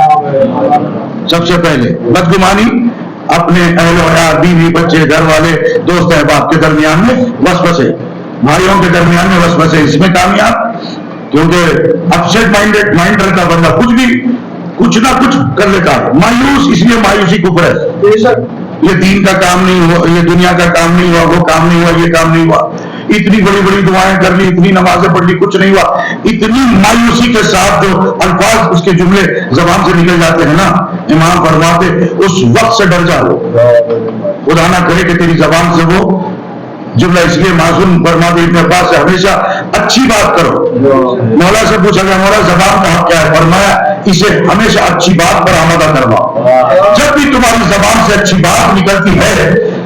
سب سے پہلے بدگمانی اپنے اہل و عیال، بیوی، بچے، گھر والے، دوست احباب کے درمیان میں وسوسے، بھائیوں کے درمیان میں وسوسے. اس میں کامیاب، کیونکہ اپسیٹ مائنڈ رہتا بندہ کچھ بھی کچھ نہ کچھ کر لیتا ہے. مایوس، اس لیے مایوسی کفر ہے. یہ دین کا کام نہیں ہوا، یہ دنیا کا کام نہیں ہوا، وہ کام نہیں ہوا، یہ کام نہیں ہوا. اتنی بڑی بڑی دعائیں کر لی، اتنی نمازیں پڑھ لی، کچھ نہیں ہوا. اتنی مایوسی کے ساتھ جو الفاظ اس کے جملے زبان سے نکل جاتے ہیں نا، امام فرماتے اس وقت سے ڈر جاؤ. خدا نہ کرے کہ تیری زبان سے وہ جملہ، اس لیے معصوم فرماتے ابن عباس سے ہمیشہ اچھی بات کرو. مولا سے پوچھا گیا مولا زبان کا حق کیا ہے؟ فرمایا اسے ہمیشہ اچھی بات پر آمادہ کرواؤ. جب بھی تمہاری زبان سے اچھی بات نکلتی ہے،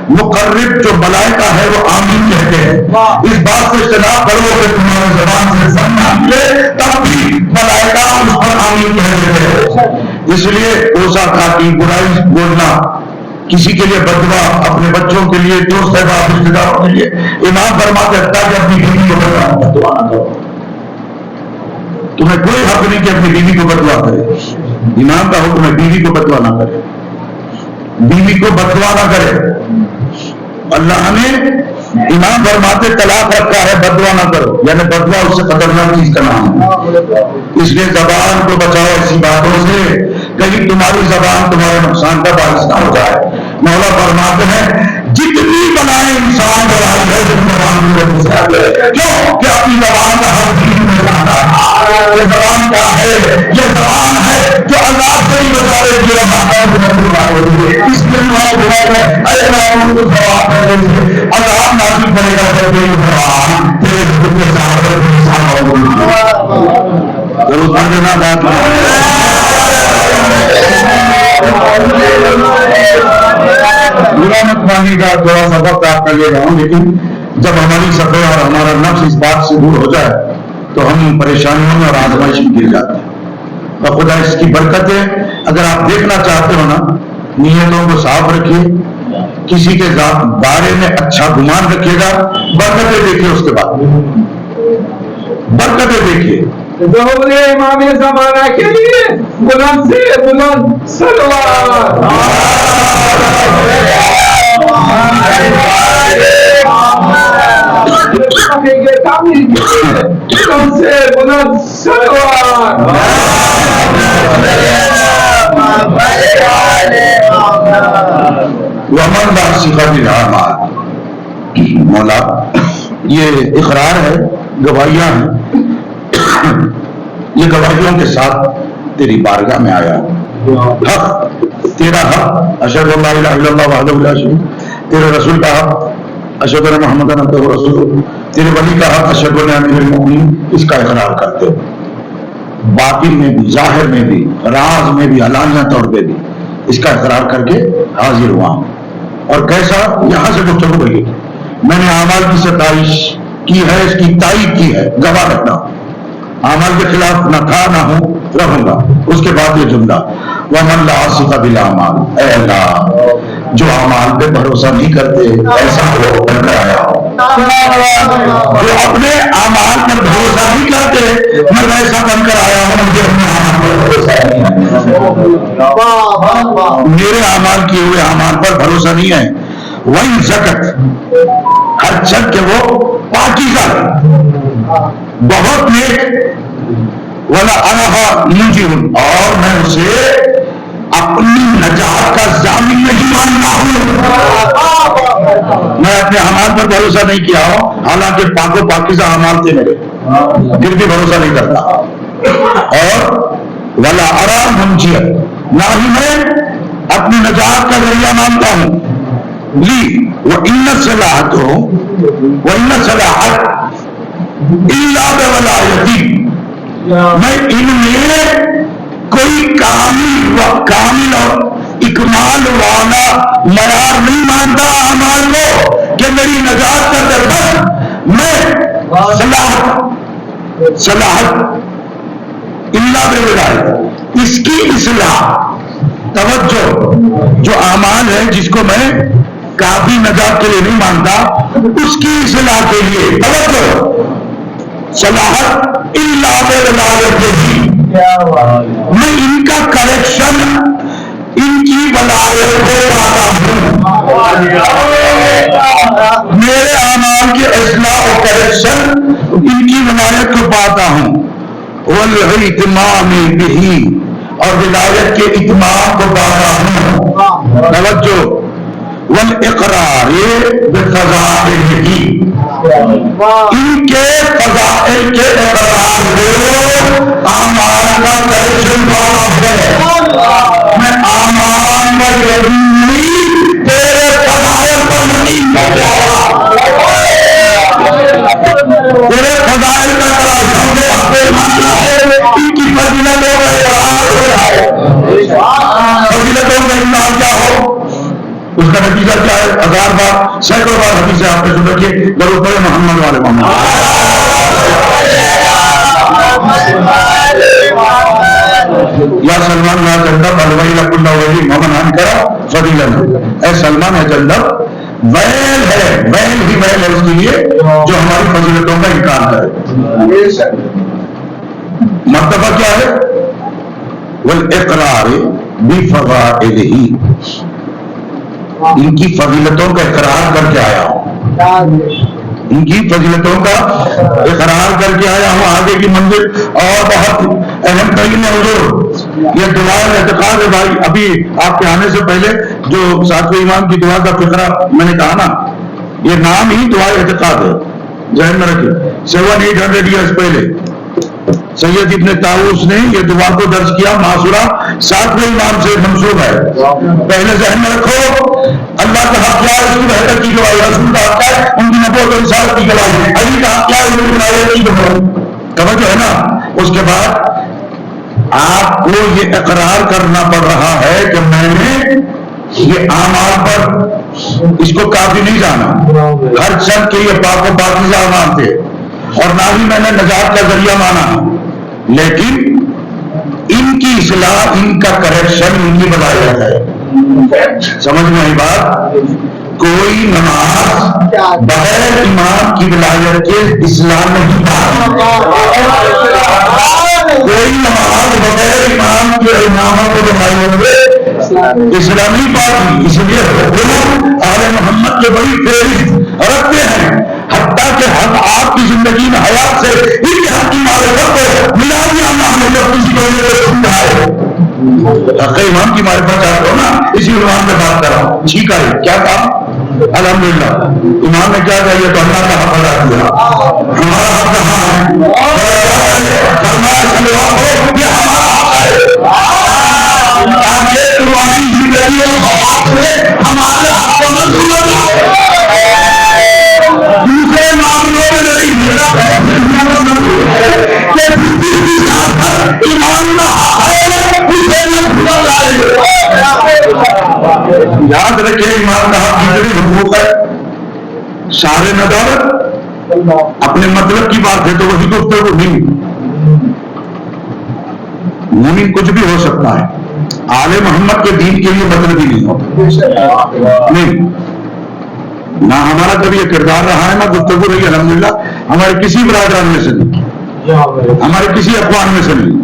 مقرب جو ملائکہ ہے وہ آمین کہتے ہیں. اس بات سے اجتناب کرو کہ تمہاری زبان سے زن نہ نکلے، تب بھی ملائکہ اس پر آمین کہتے ہیں. اس لیے اوسا کھاتی، برائی بولنا، کسی کے لیے بدوا، اپنے بچوں کے لیے، دوست احباب، رشتے داروں کے لیے. امام فرماتے ہیں کہ اپنی بیوی کو بدوا نہ کرو. تمہیں کوئی حق نہیں کہ اپنی بیوی کو بدوا کرے. امام کا حکم ہے بیوی کو بدوا نہ کرے، بیوی کو بدوا نہ کرے. اللہ نے امام فرماتے طلاق رکھا ہے، بدوا نہ کرو، یعنی بدوا اس سے خطرناک چیز کا نام ہے. اس لیے زبان کو بچاؤ ایسی باتوں سے، کہیں تمہاری زبان تمہارے نقصان کا باعث نہ ہو جائے. مولا فرماتے ہیں جتنی بلائیں انسان بلائی ہے کیوں کہ اپنی زبان کا ہر چیز میں جانا ہے. یہ زبان کیا ہے؟ یہ زبان ہے جو اللہ سے ہی بچائے. اس میں اللہ نازل کرے گا برا مت مانگے گا. تھوڑا سا وقت آپ کا لے رہا ہوں، لیکن جب ہماری سفر اور ہمارا نفس اس بات سے دور ہو جائے تو ہم پریشانیوں میں اور آزمائش میں گر جاتے ہیں. تو خدا اس کی برکت ہے. اگر آپ دیکھنا چاہتے ہو نا، نیتوں کو صاف رکھیے، کسی کے بارے میں اچھا گمان رکھیے گا، برکتیں دیکھیے. اس کے بعد برکتیں دیکھیے. امام زمانہ کے لیے بلند سے بلند صلوات. بلند سے بلند صلوات. ومن لا صفت الاعمال. مولا یہ اقرار ہے، گواہیاں ہیں، یہ گواہیوں کے ساتھ تیری بارگاہ میں آیا. حق تیرا حق، اشہد ان لا الہ الا اللہ وحدہ لا شریک، تیرے رسول کا حق، اشہد ان محمدًا عبدہ ورسولہ، تیرے ولی کا حق، اشہد ان امیر المؤمنین، اس کا اقرار کرتے ہو. باطن میں بھی، ظاہر میں بھی، راز میں بھی، علانیہ طور پہ بھی اس کا اقرار کر کے حاضر ہوا. اور کیسا؟ یہاں سے گفتگو ہوئی، میں نے اعمال کی ستائش کی ہے، اس کی تائید کی ہے، گواہ رکھنا، اعمال کے خلاف نہ تھا نہ ہوں، رہوں گا. اس کے بعد یہ جملہ وَمَن لَا عَصِفَ بِالْأَعْمَالِ، اے اللہ جو اعمال پہ بھروسہ نہیں کرتے ایسا ہو بن کر آیا ہو. جو اپنے اعمال پر بھروسہ نہیں کرتے میں ویسا بن کر آیا ہوں. مجھے اپنے اعمال پر بھروسہ نہیں ہے، میرے اعمال کیے ہوئے اعمال پر بھروسہ نہیں ہے. وَإِن زَكَتْ، ہر شک کہ وہ پاکیزہ بہت نیک، وَلَأَنَهَا مُنْجِرٌ، اور میں اسے اپنی نجات کا ضامن نہیں مانتا ہوں. میں اپنے اعمال پر بھروسہ نہیں کیا ہوں، حالانکہ پاک و پاکیزہ اعمال تھے میرے، پھر بھی بھروسہ نہیں کرتا. اور وَلَا أَرَى مُنْجِيًا، نہ ہی میں اپنی نجات کا ذریعہ مانتا ہوں. لی وَإِنَّ صَلَاحَتْ إِلَّا بِوَلَایَتِي، میں ان میں کوئی کامل اور اکمال والا معیار نہیں مانتا اعمال کو کہ میری نجات کا دربر میں صلاحت الا بولایت، اس کی اصلاح، توجہ، جو اعمال ہے جس کو میں کافی نجات کے لیے نہیں مانتا اس کی اصلاح کے لیے توجہ، صلاحت الا بولایت، میں ان کا کریکشن، ان کی ولایت کو پاتا ہوں، میرے اعمال کی اصلاح و کریکشن ان کی ولایت کو پاتا ہوں. والاہتمام بہ، اور ولایت کے اتمام کو پاتا ہوں. توجہ، والاقرار بفضائلہ، ان کے فضائل کے اقرار کو اعمال کا کریکشن پاتا ہے. میں اعمال میں یقینی تیرے فضائل پر نہیں کرتا، تیرے فضائل کا کریکشن ان کی فضیلتوں کا اقرار ہو رہا ہے. فضیلتوں کا اقرار کیا ہو، اس کا نتیجہ کیا ہے؟ ہزار بار، سینکڑوں بار حدیثیں آپ نے سن رکھی، درود پڑھیں محمد والے محمد. یا سلمان لا جندب الوی لک اللہ ولی محمد ہم کرا فضیلن، اے سلمان ہے جندب، ویل ہے، ویل ہی ویل ہے اس کے لیے جو ہماری فضیلتوں کا انکار کرے. مرتبہ کیا ہے؟ والاقرار بفضائلہ، ان کی فضیلتوں کا اقرار کر کے آیا ہوں، ان کی فضیلتوں کا اقرار کر کے آیا ہوں. آگے کی منزل اور بہت اہم ترین ہے حضور، یہ دعا اعتقاد ہے. بھائی ابھی آپ کے آنے سے پہلے جو ساتویں امام کی دعا کا فقرہ میں نے کہا نا، یہ نام ہی دعا اعتقاد ہے، ذہن میں رکھیں. 700-800 ایئرس پہلے سید ابن طاووس نے یہ دعا کو درج کیا. معصورہ ساتویں امام سے منسوب ہے. پہلے ذہن میں رکھو، اللہ کا حق کیا ہے، اس کی بہتر کی گواہی، رسول کا حق کیا ہے، ان کی نبوت و رسالت کی گواہی، علی کا حق کیا ہے، ان کی ولایت کی گواہی. توجہ ہے نا. اس کے بعد آپ کو یہ اقرار کرنا پڑ رہا ہے کہ میں نے یہ اعمال پر اس کو کافی نہیں جانا، ہر شخص کے یہ پاک و پاکیزہ اعمال تھے، اور نہ ہی میں نے نجات کا ذریعہ مانا، لیکن ان کی اصلاح، ان کا کریکشن ان کی ولایت ہے. سمجھ میں آئی بات؟ کوئی نماز بغیر امام کی ولایت کے اصلاح نہیں پاتی، کوئی نماز بغیر امام کے امامت کو ولایت کے اصلاح نہیں پاتی. اس لیے حکومت آل محمد کے بڑی فہرست رکھتے ہیں، حتیٰ کہ ہم آپ کی زندگی میں حیات سے ان کے حق کی معرفت کو ملا دیا. اللہ نے جب کسی کو سمجھائے حق امام کی معرفت چاہتے ہو نا، اسی عنوان میں بات کر رہا ہوں. ٹھیک ہے کیا کہا؟ الحمدللہ امام نے کیا کہا؟ یہ تو اللہ کا حق ادا کیا. ہمارا حق کہاں ہے؟ فرمایا سلوات ہو یہ ہمارا حق ہے. آگے قربانی زندگی ہمارے حق کو منظور ہے. دوسرے معاملوں میں نہیں میرا ایمان نہ یاد رکھے ایمان کا حق کی حقوق ہے. سارے ندارت اپنے مطلب کی بات ہے تو وہی گفتگو نہیں. مومن کچھ بھی ہو سکتا ہے. آل محمد کے دین کے لیے مطلب ہی نہیں ہوتا. نہیں نہ ہمارا کبھی یہ کردار رہا ہے نہ گفتگو رہی الحمدللہ ہمارے کسی برادران میں سے نہیں, ہمارے کسی اخوان میں سے نہیں,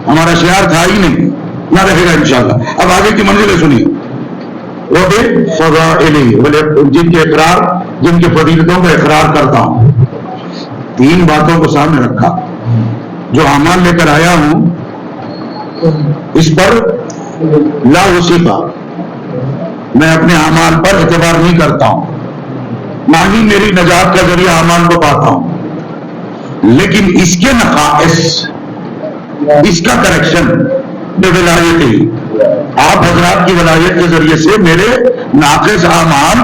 ہمارا شعار تھا ہی نہیں, نہ رہے گا انشاءاللہ. اب آگے کی منزلیں سنیے. وہ بھی فضائلی جن کے اقرار جن کے فضیلتوں کا اقرار کرتا ہوں. تین باتوں کو سامنے رکھا. جو اعمال لے کر آیا ہوں اس پر لا وصیفہ میں اپنے اعمال پر اعتبار نہیں کرتا ہوں, نہ ہی میری نجات کا ذریعہ اعمال کو پاتا ہوں. لیکن اس کے نقائص اس کا کریکشن بے ولایت ہی آپ حضرات کی ولایت کے ذریعے سے میرے ناقص اعمال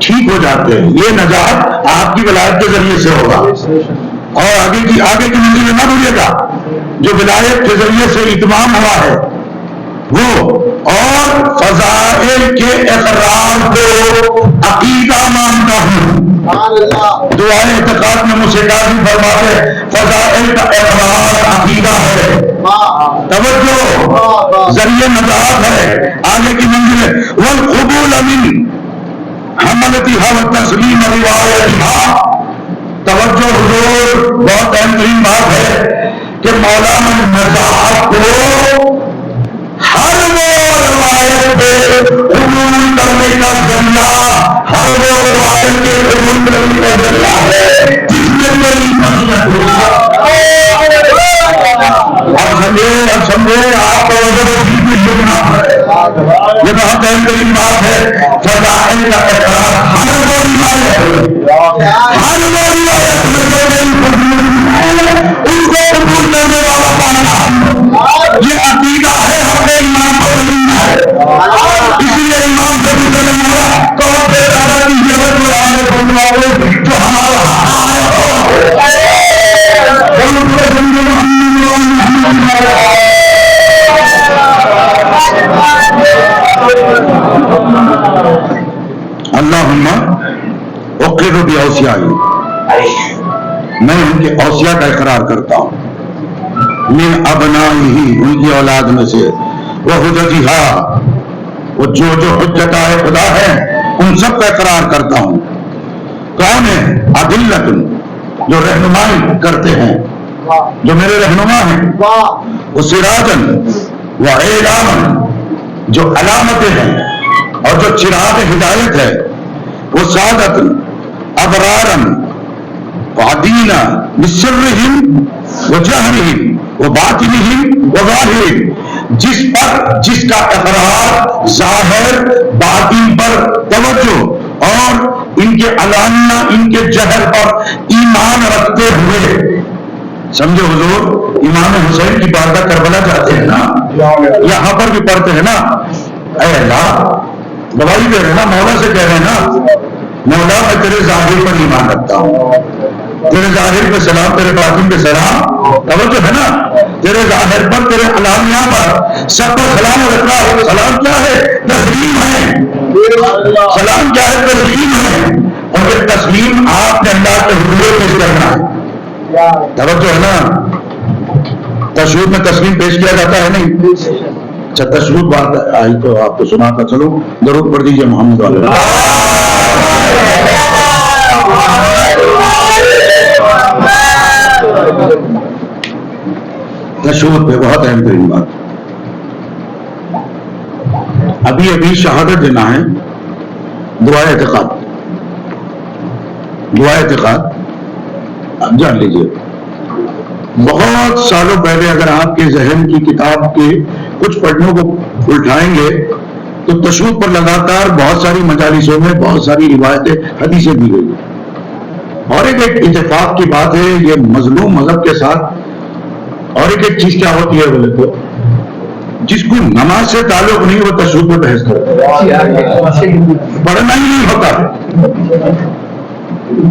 ٹھیک ہو جاتے ہیں. یہ نجات آپ کی ولایت کے ذریعے سے ہوگا. اور آگے کی منزل نہ بھولیے گا جو ولایت کے ذریعے سے اتمام ہوا ہے وہ, اور فضائل کے اقرار کو عقیدہ مانتا ہوں. دعائے اعتقاد میں مجھے قاضی فرماتے فضائل کا اقرار عقیدہ ہے. توجہ ذریعہ نجات ہے. آگے کی منزل والقبول من حملتها والتسلیم روایتها. توجہ حضور بہت اہم ترین بات ہے کہ مولانا نجات کو ہر وہ روایت پہ قبول کرنے کا ذریعہ, ہر وہ روایت کے قبول کرنے کا ذریعہ ہے جس میں کوئی مصلحت ہو. اب سمجھے آپ کو لکھنا ہے. یہ بہت اہم ترین بات ہے. فضائل کا اقرار ہر وہ روایت ان کو قبول کرنے والا پانا یہ عقیدہ ہے. ہمیں امام کو ملنا ہے. اس لیے امام سے کرنے والا کون سے دادا کی ضرورت جو ہمارا اللہم اقر باوصیائی, میں ان کے اوصیہ کا اقرار کرتا ہوں. من ابنائہی ان کی اولاد میں سے, وہ حجتہا وہ جو حجت خدا ہے ان سب کا اقرار کرتا ہوں. کون ہے؟ عدلت جو رہنمائی کرتے ہیں, جو میرے رہنما ہیں. وہ سراجن و اعلامن جو علامتیں ہیں اور جو چراغ ہدایت ہے. وہ سعادت ابرارن وعدین بسرہم وجہرہم وباطنہم وظاہرہم, جس کا اقرار ظاہر باطن پر توجہ اور ان کے علانیہ ان کے جہر پر ایمان رکھتے ہوئے. سمجھو حضور امام حسین کی بارگاہ کربلا جاتے ہیں نا, یہاں پر بھی پڑھتے ہیں نا اے اللہ گواہی دے رہے نا, مولا سے کہہ رہے ہیں نا مولا میں تیرے ظاہر پر ایمان رکھتا ہوں, تیرے ظاہر پہ سلام, تیرے باطن پہ سلام. توجہ ہے نا, تیرے ظاہر پر تیرے علانیہ پر سب پر سلام رکھنا. سلام کیا ہے؟ تسلیم ہے. سلام کیا ہے؟ تسلیم ہے. اور یہ تسلیم آپ نے اللہ کے حضور پیش کرنا ہے. توجہ ہے نا, تشہود میں تسلیم پیش کیا جاتا ہے نہیں. اچھا تشہود بات آئی تو آپ کو سنا تھا. چلو درود پڑھ دیجیے محمد والے. تشہود پہ بہت اہم ترین بات. ابھی شہادت دینا ہے. دعائے اعتقاد آپ جان لیجیے. بہت سالوں پہلے اگر آپ کے ذہن کی کتاب کے کچھ پڑھنوں کو اٹھائیں گے تو تو تشہد پر لگاتار بہت ساری مجالسوں میں بہت ساری روایتیں حدیثیں دی گئی. اور ایک اتفاق کی بات ہے یہ مظلوم مذہب کے ساتھ. اور ایک چیز کیا ہوتی ہے بولے تو جس کو نماز سے تعلق نہیں وہ تشہد میں بحث کرتا ہے. پڑھنا ہی نہیں ہوتا ہے،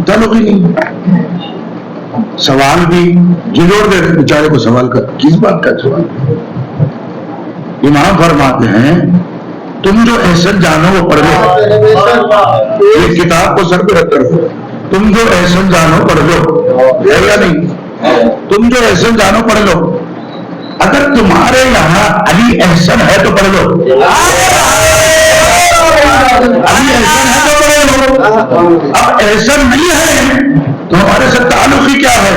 تعلق ہی نہیں. سوال بھی جلوڑ دے بیچارے کو سوال کر کس بات کا سوال. امام فرماتے ہیں تم جو احسن جانو وہ پڑھ لو. یہ کتاب کو سر پہ رکھ کر تم جو احسن جانو پڑھ لو ہے یا نہیں؟ تم جو احسن جانو پڑھ لو. اگر تمہارے یہاں علی احسن ہے تو پڑھ لو. علی احسن ہے تو پڑھ لو. اب احسن نہیں ہے تو ہمارے سے تعلق ہی کیا ہے؟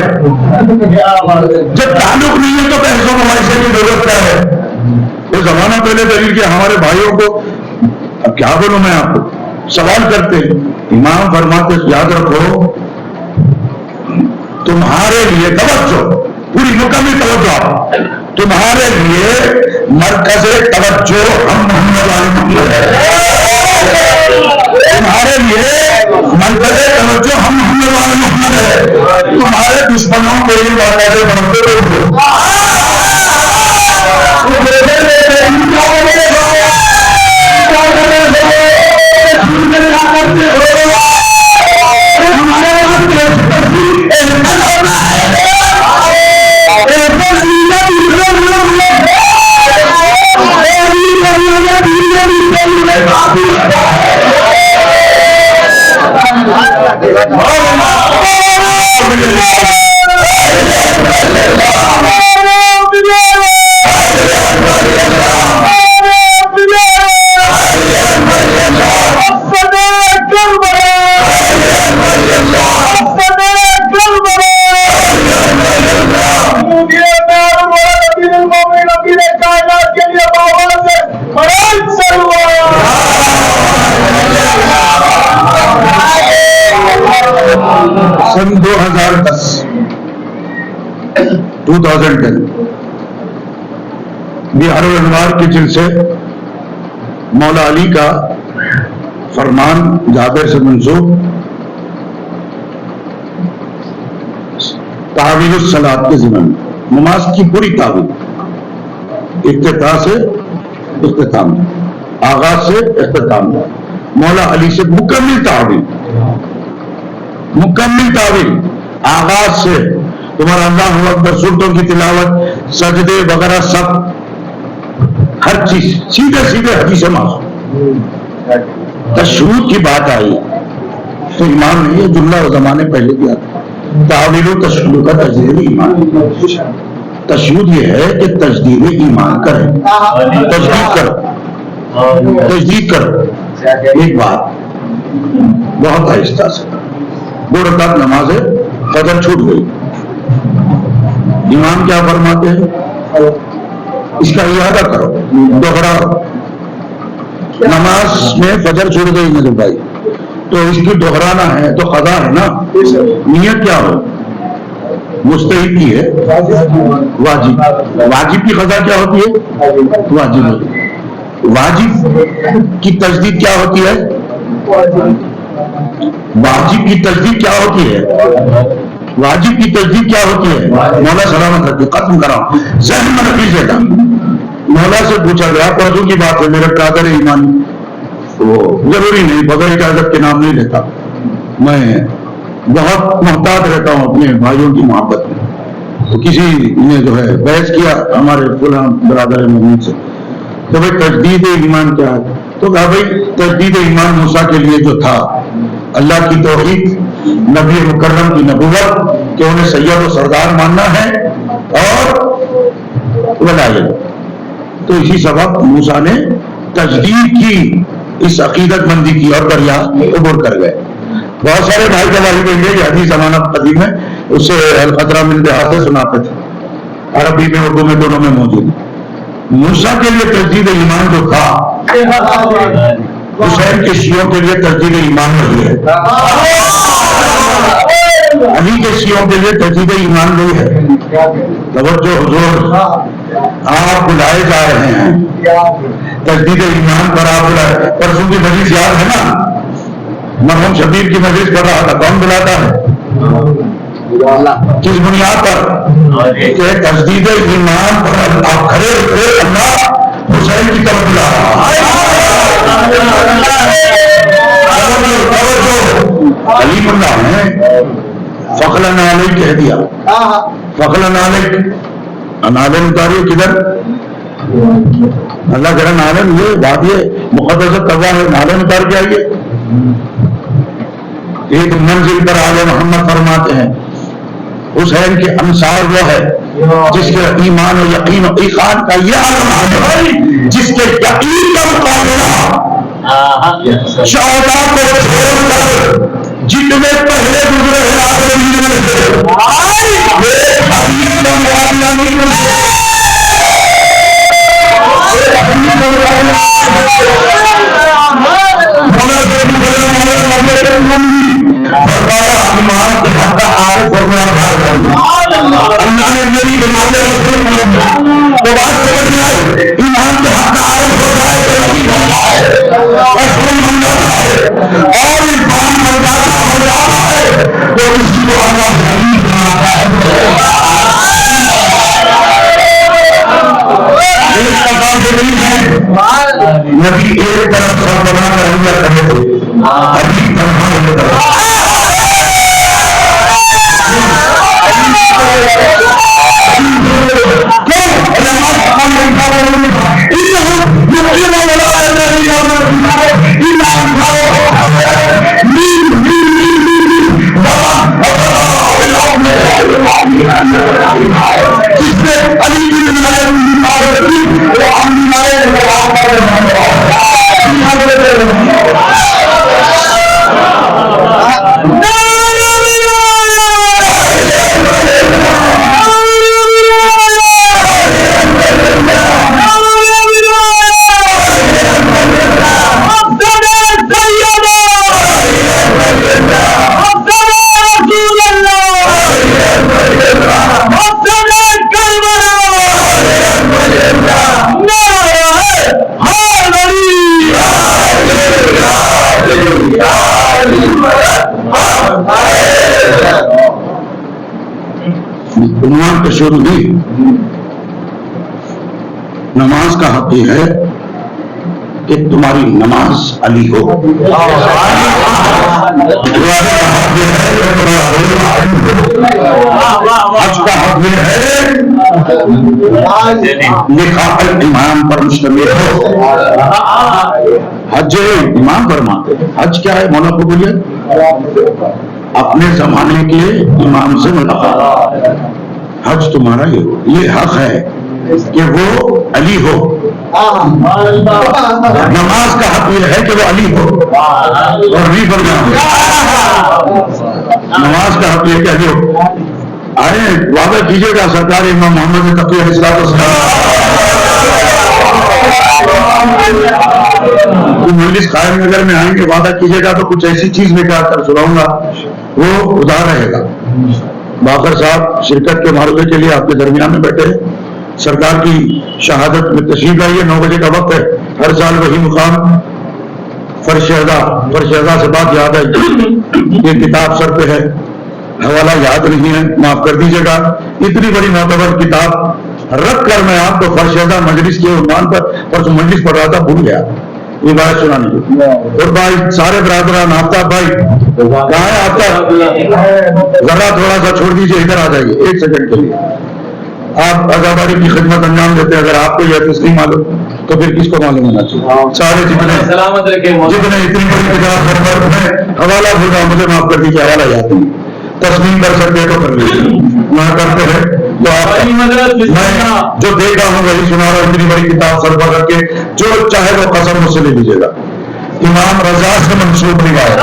جب تعلق نہیں ہے تو پیسوں مباحثے کی ضرورت کیا ہے؟ وہ زمانہ پہلے دلیل کے ہمارے بھائیوں کو اب کیا بولوں میں آپ کو سوال کرتے ہیں. امام فرماتے یاد رکھو تمہارے لیے توجہ پوری مکمل توجہ تمہارے لیے مرکز توجہ ہم محمد علی محمد ہے. تمہارے لیے مرکز توجہ ہم محمد علی محمد ہے. تمہارے دشمنوں کو یہ مرکز بنتے رہو. سن 2010 بہار الانوار کے جلسے مولا علی کا فرمان جابر سے منسوب تعویل الصلاۃ کے ضمن نماز کی پوری تعویل افتتاح سے اختتام آغاز سے اختتام مولا علی سے مکمل تعویل آغاز سے تمہارا اللہ اکبر سورتوں کی تلاوت سجدے وغیرہ سب ہر چیز سیدھے حدیث معصوم. تشہد کی بات آئی تو ایمان نہیں یہ جملہ زمانے پہلے دیا تھا تعویل و تشہد کا تجدید ایمان. تشہد یہ ہے کہ تجدید ایمان کریں تجدید کرو. ایک بات بہت آہستہ سے 2 رکعت نماز ہے فجر چھوٹ گئی. امام کیا فرماتے ہیں اس کا اعادہ کرو دوہراؤ. نماز میں فجر چھوٹ گئی میرے بھائی تو اس کی دوہرانا ہے تو قضا ہے نا. نیت کیا ہو مستحب کی ہے واجب کی قضا کیا ہوتی ہے واجب کی تجدید کیا ہوتی ہے واجب کی تجدید کیا ہوتی ہے مولا سلامت رکھے ختم کراؤ ذہن میں رکھی دیتا. مولا سے پوچھا گیا پردو کی بات ہے میرا قادر ایمانی وہ ضروری نہیں بغیر اجازت کے نام نہیں لیتا. میں بہت محتاط رہتا ہوں اپنے بھائیوں کی محبت میں. تو کسی نے جو ہے بحث کیا ہمارے فلاں برادر مومن سے تو بھائی تجدید ایمان کیا ہے تو کہا بھائی تجدید ایمان موسیٰ کے لیے جو تھا اللہ کی توحید نبی مکرم کی نبوت کہ انہیں سید و سردار ماننا ہے اور ولایت. تو اسی سبب موسیٰ نے تجدید کی اس عقیدت مندی کی اور دریا عبور کر گئے. بہت سارے بھائی گواہی دیں گے کہ حدیث زمانہ قدیم ہے اس سے القدرہ من دیہات سناتے تھے عربی میں اردو میں دونوں میں موجود. موسیٰ کے لیے تجدید ایمان جو تھا حسین کے شیعوں کے لیے تجدید ایمان نہیں ہے. علی کے شیعوں کے لیے تجدید ایمان وہی ہے. توجہ حضور، آپ بلائے جا رہے ہیں تجدید ایمان پر. آپ بلائے پرسوں کی مجلس یاد ہے نا، مرحوم شبیر کی مجلس کر رہا تھا، کون بلاتا ہے؟ کس بنیاد پر؟ کہ تجدید ایمان پر آپ کھڑے ہوئے، اللہ حسین کی طرف بلا رہا ہے. علی اللہ نے فخر نالے کہہ دیا. فخر نالے اتاری کدھر؟ اللہ کہہ رہا نالے یہ بات یہ مقدس قضا ہے، نالے اتار کے آئیے. ایک منزل پر آل محمد فرماتے ہیں حسین کے انصار وہ ہے جس کے ایمان و یقین و ایقان کا یہ عالم ہے، جس کے یقین کا مقابلہ 14 کو چھوڑ کر جتنے پہلے گزرے ہیں آخری میں سے اللہ نے میری بنانے تو بات سمجھ میں آئی. ایمان کے حق عارف ہو جائے اور ایمان بن جاتا ہو جاتا ہے تو اس کو اللہ غریب بناتا ہے. ایک مقام سے نہیں ہے نبی ایک طرف سر بنا کر حملہ کرے تھے، علی طرف عنوان کا شروع نہیں. نماز کا حق یہ ہے کہ تمہاری نماز علی ہو. حج کا حق یہ ہے نکاح امام پر مشتمل ہو. حج امام فرماتے ہیں. حج کیا ہے مولا کو بولیے؟ اپنے زمانے کے امام سے ملاقات. حج تمہارا یہ حق ہے کہ وہ علی ہو. نماز کا حق یہ ہے کہ وہ علی ہو اور نہیں بننا. نماز کا حق یہ کہ علی ہو. آئے وعدہ کیجیے گا سرکار امام محمد تقی علیہ السلام مجلس قائم نگر میں آئیں گے، وعدہ کیجیے گا تو کچھ ایسی چیز میں کیا کر سناؤں گا وہ خدا رہے گا. باقر صاحب شرکت کے معروضے کے لیے آپ کے درمیان میں بیٹھے. سرکار کی شہادت میں تشریف لائیے. 9 بجے کا وقت ہے. ہر سال وہی مقام فرشیدہ سے بات یاد ہے. یہ کتاب سر پہ ہے، حوالہ یاد نہیں ہے، معاف کر دیجیے گا. اتنی بڑی معتبر کتاب رکھ کر میں آپ کو فرشیدہ مجلس کے عنوان پر پرسوں مجلس پڑھ رہا تھا، بھول گیا یہ بات سنانے کی. اور بھائی سارے برادران، آفتاب بھائی کہاں ہے؟ آفتاب ذرا تھوڑا سا چھوڑ دیجیے، ادھر آ جائیے 1 سیکنڈ کے لیے. آپ آزاداری کی خدمت انجام دیتے ہیں. اگر آپ کو یہ تسلیم معلوم تو پھر کس کو معلوم ہونا چاہیے؟ سارے جتنے اتنی بڑی کتاب میں حوالہ بھول رہا ہوں، مجھے معاف کر دیجیے، حوالہ یاد نہیں. تسلیم کر سکتے تو کر لیجیے، نہ کرتے ہیں تو میں جو دیکھا ہوں وہی سنا رہا ہوں. اتنی بڑی کتاب سر پر کر کے جو چاہے وہ قسم مجھ سے لے لیجیے گا. امام رضا سے منسوب روایت.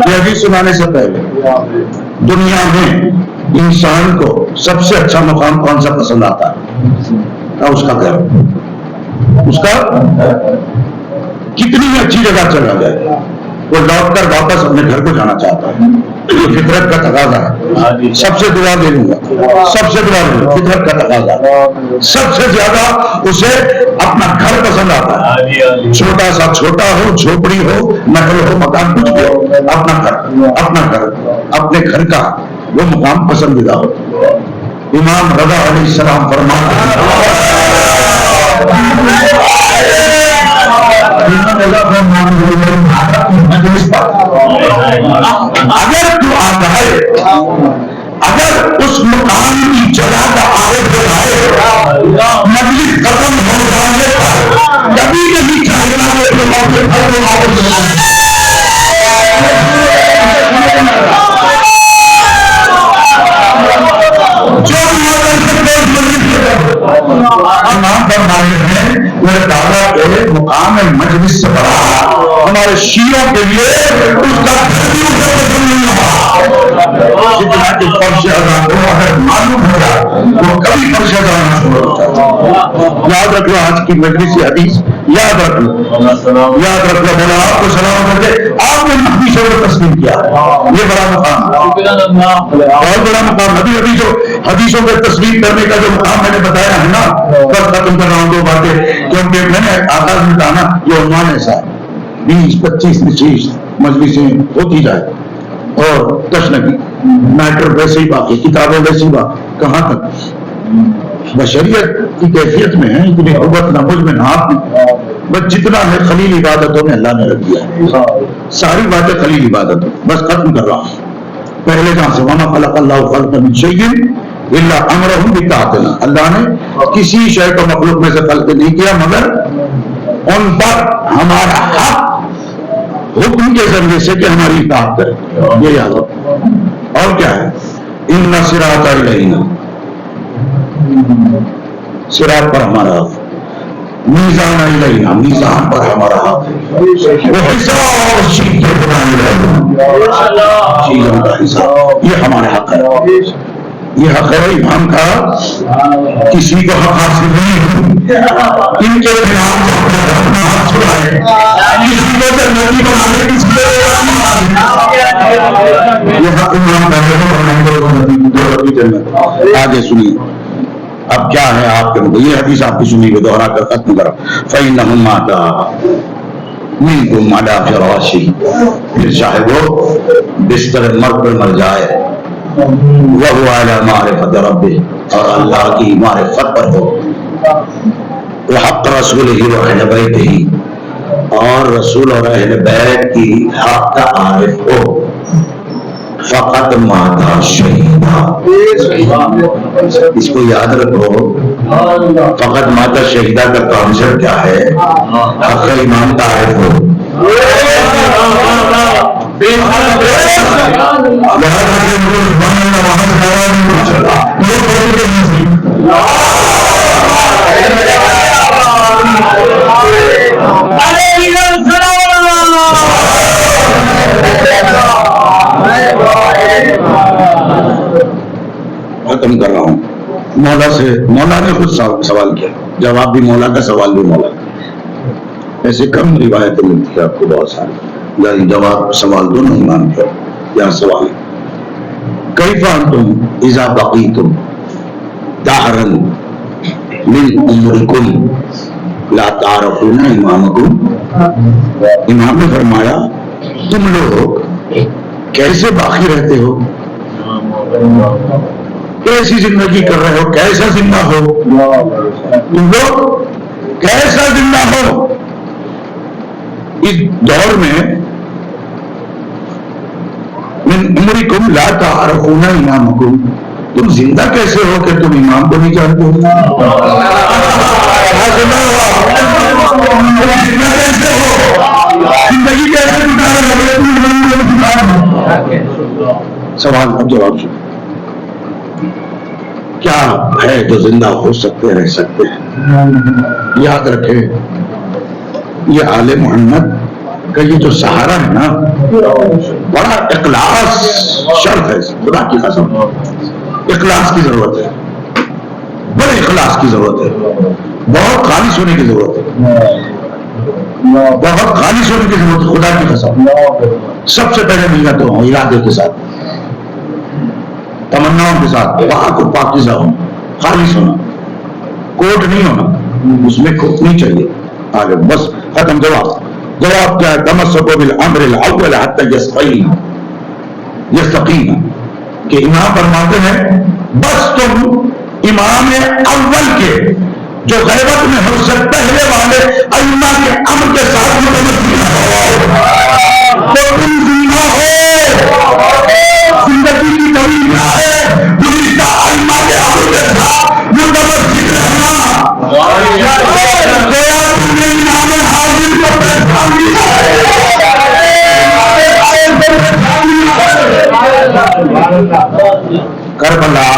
یہ ابھی سنانے سے پہلے دنیا میں انسان کو سب سے اچھا مقام کون سا پسند آتا ہے؟ اس کا گھر. اس کا کتنی اچھی جگہ چلا جائے وہ لوٹ کر واپس اپنے گھر کو جانا چاہتا ہے. یہ فطرت کا تقاضا ہے. سب سے دعا دے لوں گا, سب سے دعا دے لوں, فطرت کا تقاضا ہے. سب سے زیادہ اسے اپنا گھر پسند آتا ہے. چھوٹا سا چھوٹا ہو, جھوپڑی ہو, محل ہو, مکان کچھ بھی ہو, اپنا گھر اپنے گھر کا وہ مقام پسندیدہ ہو. امام رضا علیہ السلام فرماتے اگر تو آتا ہے, اگر اس مقام کی جگہ کا عارف بنائے, مجلس ختم ہو جانے پر کبھی کبھی چاہیے جو امام فرماتے ہیں وہ دعویٰ کے مقام مجلس سے بڑا ہمارے شیعوں کے لیے اس کا جتنا کہ فرش ادا ہوا ہے معلوم ہوگا وہ کبھی فرش ادا نہ شروع ہوتا ہے. یاد رکھ لو آج کی مجلس حدیث, یاد رکھ لو, یاد رکھ لو. بولا آپ کو سلام کر کے آپ نے نبی شعور تسلیم کیا, یہ بڑا مقام ہے, بہت بڑا مقام. ابھی جو حدیثوں پر تسلیم کرنے کا جو مقام میں نے بتایا ہے نا, بس ختم کر رہا ہوں دو باتیں, کیونکہ میں نے آغاز میں کہا نا یہ عنوان ایسا 20-25 نشست مجلسیں ہوتی جائے اور تشنگی میٹر ویسے ہی باقی, کتابیں ویسی باقی, کہاں تک بشریت کی کیفیت میں ہے, اتنی قوت نہ مجھ میں نہ آپ میں, بس جتنا ہے خلیل عبادتوں میں اللہ نے رکھ دیا ہے, ساری باتیں خلیل عبادت. بس ختم کر رہا ہوں پہلے جہاں سے وما خلق اللہ خلق من شیء الا امرهم بطاعتنا, اللہ نے کسی شے کو مخلوق میں سے خلق نہیں کیا مگر ان پر ہمارا حق حکم کے ذریعے سے کہ ہماری اطاعت کرے. یہ یاد ہو. اور کیا ہے, ان صراط الینا, صراط پر ہمارا حق, میزان الینا, میزان پر ہمارا حق, وہ حساب چیزوں کا حساب, یہ ہمارا حق ہے. یہ حق ہے امام کا, کسی کو حق حاصل نہیں. ان کے خلاف کسی کو جنتی بنانے, کسی کو یہ حق امام کا جنت. آگے سنیے اب کیا ہے آپ کے مطلب, یہ حدیث آپ کی سنی کو دوہرا کر ختم کرا. فَإِنَّهُمْ مَاتَا مِنْكُمْ عَلَىٰ فِرَاشِهِ, پھر چاہے وہ بستر مر پر مر جائے, وَهُوَ عَلَىٰ مَعْرِفَةِ رَبِّهِ, اور اللہ کی معرفت پر ہو, وَحَقَّ رَسُولِهِ وَأَهْلِ بَيْتِهِ, اور رسول اور اہل بیت کی حق کا عارف ہو, فقط ماتا شہیدہ, اس کو یاد رکھو. فقط ماتا شہیدہ کا کانسیپٹ کیا ہے, حق امام کا عارف ہو. ختم کر رہا ہوں. مولا سے, مولا نے خود سوال کیا, جواب بھی مولا کا, سوال بھی مولا کا. ایسے کم روایتیں ملتی ہے آپ کو بہت ساری, یعنی جواب سوال دونوں ایمان کے. یہاں سوال کیف انتم اذا بقیتم دہرا من عمرکم لا تعرفون امامکم. امام نے فرمایا تم لوگ کیسے باقی رہتے ہو, کیسی زندگی کر رہے ہو, کیسا زندہ ہو تم لوگ, کیسا زندہ ہو اس دور میں. من عمرکم لا تعرفون امامکم, تم زندہ کیسے ہو کہ تم امام کو نہیں جانتے ہو. زندگی کیسے سوال کا جواب سن. کیا ہے جو زندہ ہو سکتے رہ سکتے ہیں. یاد رکھے یہ آل محمد کا یہ جو سہارا ہے نا, بڑا اخلاص شرط ہے. خدا کی قسم اخلاص کی ضرورت ہے, بڑے اخلاص کی ضرورت ہے, بہت خالص ہونے کی ضرورت ہے. بہت خالص ہونے کی ضرورت ہے، خدا کی قسم. سب سے پہلے نیت ہو ارادے کے ساتھ، تمناؤں کے ساتھ، پاک اور پاکیزہ ہونا، خالص ہونا، کوٹ نہیں ہونا، اس میں کھوٹ نہیں چاہیے. آگے بس ختم. جواب کیا ہے؟ تمسکوا بالامر الاول حتی یستقیم، کہ امام فرماتے ہیں بس تم امام اول کے جو غیبت میں ہو سے پہلے والے ائمہ کے امر کے ساتھ متمسک ہو تو تم زندہ ہو. زندگی کی طویل ہے گزشتہ ائمہ کے امر کے ساتھ متمسک رہنا. تم نے امام حاضر کو پہچان لیا ہے. کربلا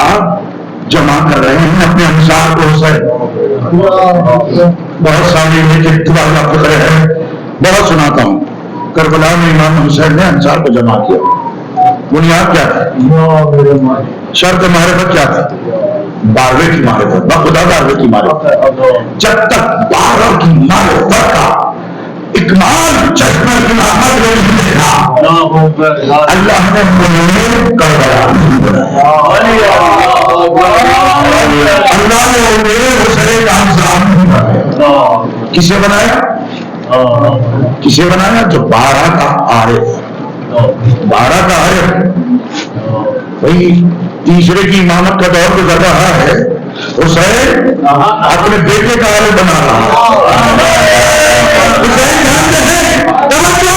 جمع کر رہے ہیں اپنے انصار کو سے بہت ساری لیکن تمہارا فکر ہے. بہت سناتا ہوں. کربلا میں امام حسین نے انصار کو جمع کیا. بنیاد کیا تھا؟ شرط معرفت کیا تھا؟ 12ویں کی معرفت، بخدا 12ویں کی معرفت. جب تک 12 کی معرفت کا اکمال چشمہ خلافت میں نہیں دیکھا اللہ نے انہیں کربلا نہیں بنایا. اللہ نے انہیں حسین کا ہمسایہ نہیں بنایا. کسے بنایا؟ کسے بنایا؟ جو 12 کا عارف، 12 کا عارف. بھائی تیسرے کی امامت کا دور گزر رہا ہے، حسین اپنے بیٹے کا عارف بنا رہا ہے. حسین جانتے ہیں توجہ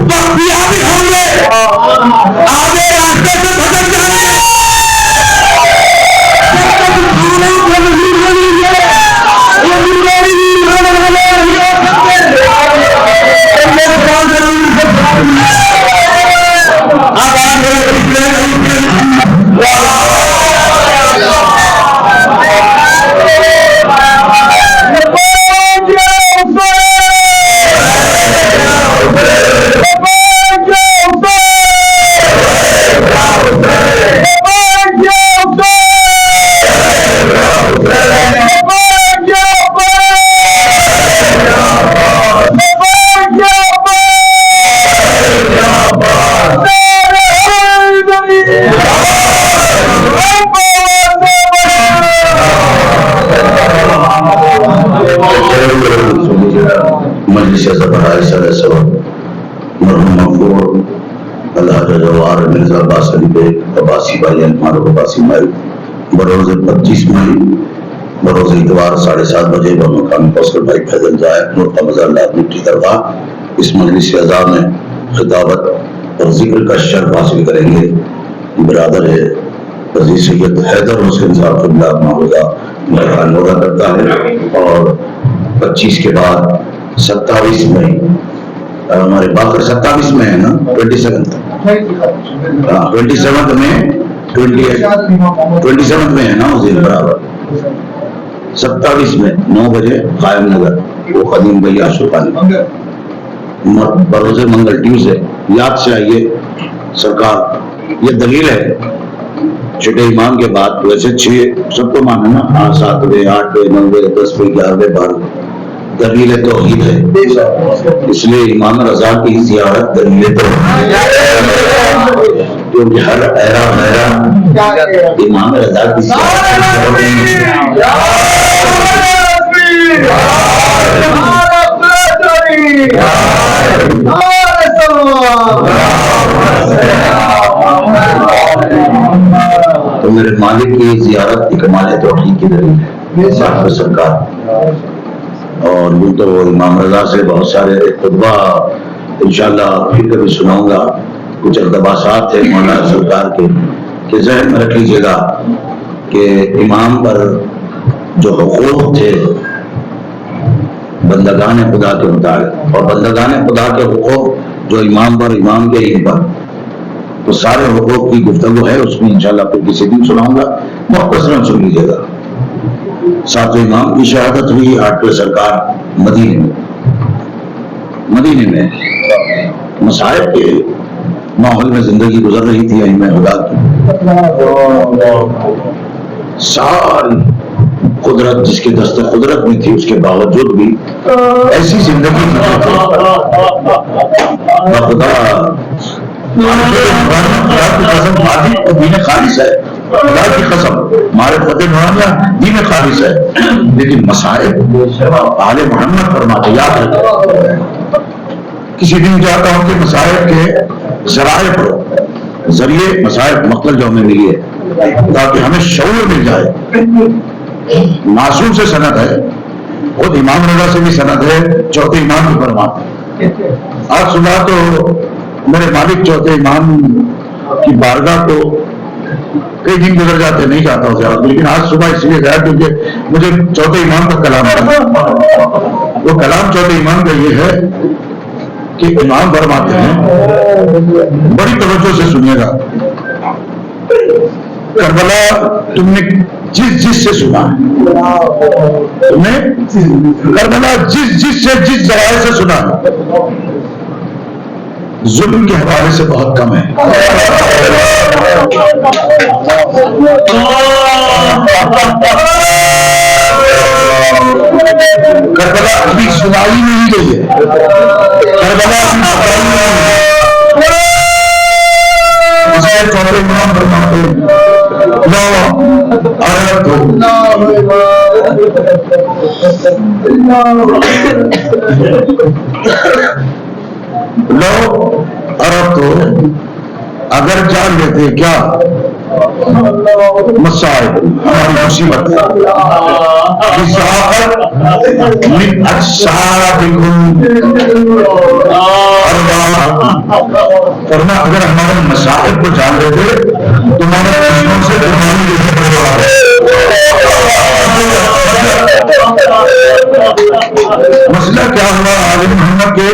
وقتیابی ہوں گے، آگے راستے سے بھٹک جائیں گے. مجلس زبرائے صلی سبب مرحوم مغفور اللہ جوار مرزا عباس علی بیگ عباسی بھائی المعروف عباسی مائی بروز 25 مئی بروز اتوار 7:30 بجے بمقام کوثر بھائی فیضل زاہد نور مزار اللہ مٹی درگاہ اس مجلس اعزاز میں خطابت اور ذکر کا شرف حاصل کریں گے. برادر ہے عزیز سید حیدر حسین صاحب قبلہ معاوضہ مہربان ہوگا کرتا ہے. اور 25 کے بعد 27 مئی ہمارے باقر 27 میں ہے نا 27 میں ہے نا اس دن برابر 27 میں 9 بجے قائم نگر وہ قدیم بھائی آشوقانی بروز منگل ٹیوزڈے. یاد سے آئیے سرکار. یہ دلیل ہے چھٹے امام کے بعد ویسے 6 سب کو مانا نا 7 بجے 8 بجے 9 بجے 10 بجے 11 بجے 12 دلیل توحید ہے. اس لیے امام رضا کی زیارت دلیل توحید ہے کیونکہ ہر ایرا میرا امام رضا کی تو میرے مالک کی زیارت اکمال توحید کی دلیل ہے صاحب سرکار. اور وہ تو امام رضا سے بہت سارے خطبہ انشاءاللہ پھر کبھی سناؤں گا. کچھ اقتباسات ہیں مولانا سرکار کے کہ ذہن میں رکھ لیجیے گا کہ امام پر جو حقوق تھے بندگان خدا کے متعلق اور بندگان خدا کے حقوق جو امام پر امام کے ان پر تو سارے حقوق کی گفتگو ہے. اس میں انشاءاللہ پھر کسی دن سناؤں گا. مختصراً سن لیجیے گا. 7ویں امام کی شہادت ہوئی 8ویں سرکار مدینے میں مصائب کے ماحول میں زندگی گزر رہی تھی. میں خدا کی ساری قدرت، جس کے دست قدرت میں تھی، اس کے باوجود بھی ایسی زندگی جیتے تھے خدا کی قسم معرفت دین خالص ہے، خدا کی قسم معرفت نورانیہ دین خالص ہے، لیکن مصائب آل محمد فرماتے یاد رکھیں۔ کسی دن چاہتا ہوں کہ مصائب کے ذرائع پر ذریعے مصائب مقتل جو ہمیں ملی ہے تاکہ ہمیں شعور مل جائے۔ معصوم سے سند ہے، خود امام رضا سے بھی سند ہے، چوتھے امام کی فرماتے آج صبح تو میرے مالک چوتھے امام کی بارگاہ کو کئی دن گزر جاتے نہیں جاتا ہوں زیادہ، لیکن آج صبح اس لیے گیا کیونکہ مجھے چوتھے امام کا کلام ہے۔ وہ کلام چوتھے امام کا یہ ہے کہ امام فرماتے ہیں، بڑی توجہ سے سنیے گا، کربلا تم نے جس سے سنا ہے، تم نے کربلا جس ذرائع سے سنا ہے، ظلم کے حوالے سے بہت کم ہے۔ کربلا ابھی سنائی نہیں گئی ہے، کربلا ابھی سنائی نہیں ہے۔ چوتھے امام فرماتے لو عرب تو اگر جان لیتے کیا مسائل ہماری مصیبت من اجسادکم فرما اگر ہمارے مسائل کو جان لیتے تمہارے دشمنوں سے قربانی مسئلہ کیا ہوا عالم محمد کے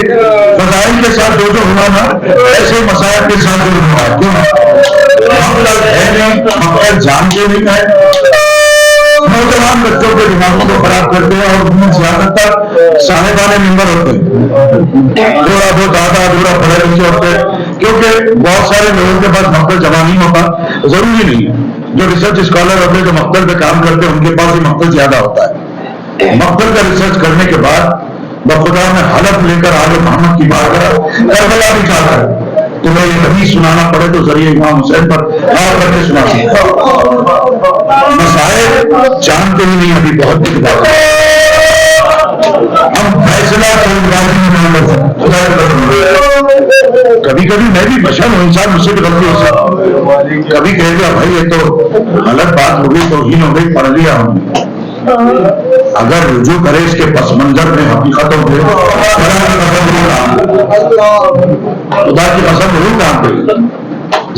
فضائل کے ساتھ جو ہوا نا ایسے مسائل کے ساتھ جو ہوا کیوں مقصد جانتے نہیں ہے، نوجوان بچوں کے دماغوں کو خراب کرتے ہیں اور ان میں زیادہ تر صاحبان ممبر ہوتے ہیں، تھوڑا بہت دادا ادھورا پڑھے لکھے ہوتے ہیں، کیونکہ بہت سارے لوگوں کے پاس مقصد جمع نہیں ہوتا۔ ضروری نہیں ہے، جو ریسرچ اسکالر ہوتے ہیں جو مقصد پہ کام کرتے ہیں ان کے پاس ہی مقصد زیادہ ہوتا ہے۔ مقصد کا ریسرچ کرنے کے بعد بخدا میں حلف لے کر آل محمد کی بات کربلا بھی جا کر تمہیں یہ حدیث سنانا پڑے تو ذریعے امام حسین پر غور کر کے سنا سکتا۔ مسائل جانتے ہی نہیں، ابھی بہت بڑی بات ہے۔ ہم فیصلہ کبھی کبھی میں بھی بشر ہوں، انسان مجھ سے بھی غلطی ہو سکتی، کبھی کہہ دیا بھائی یہ تو غلط بات ہو گئی، توہین ہو گئی، پڑھ لیا ہم نے۔ اگر رجوع کرے اس کے پس منظر میں حقیقتوں پہ خدا کی قسم ضرور کام کرے۔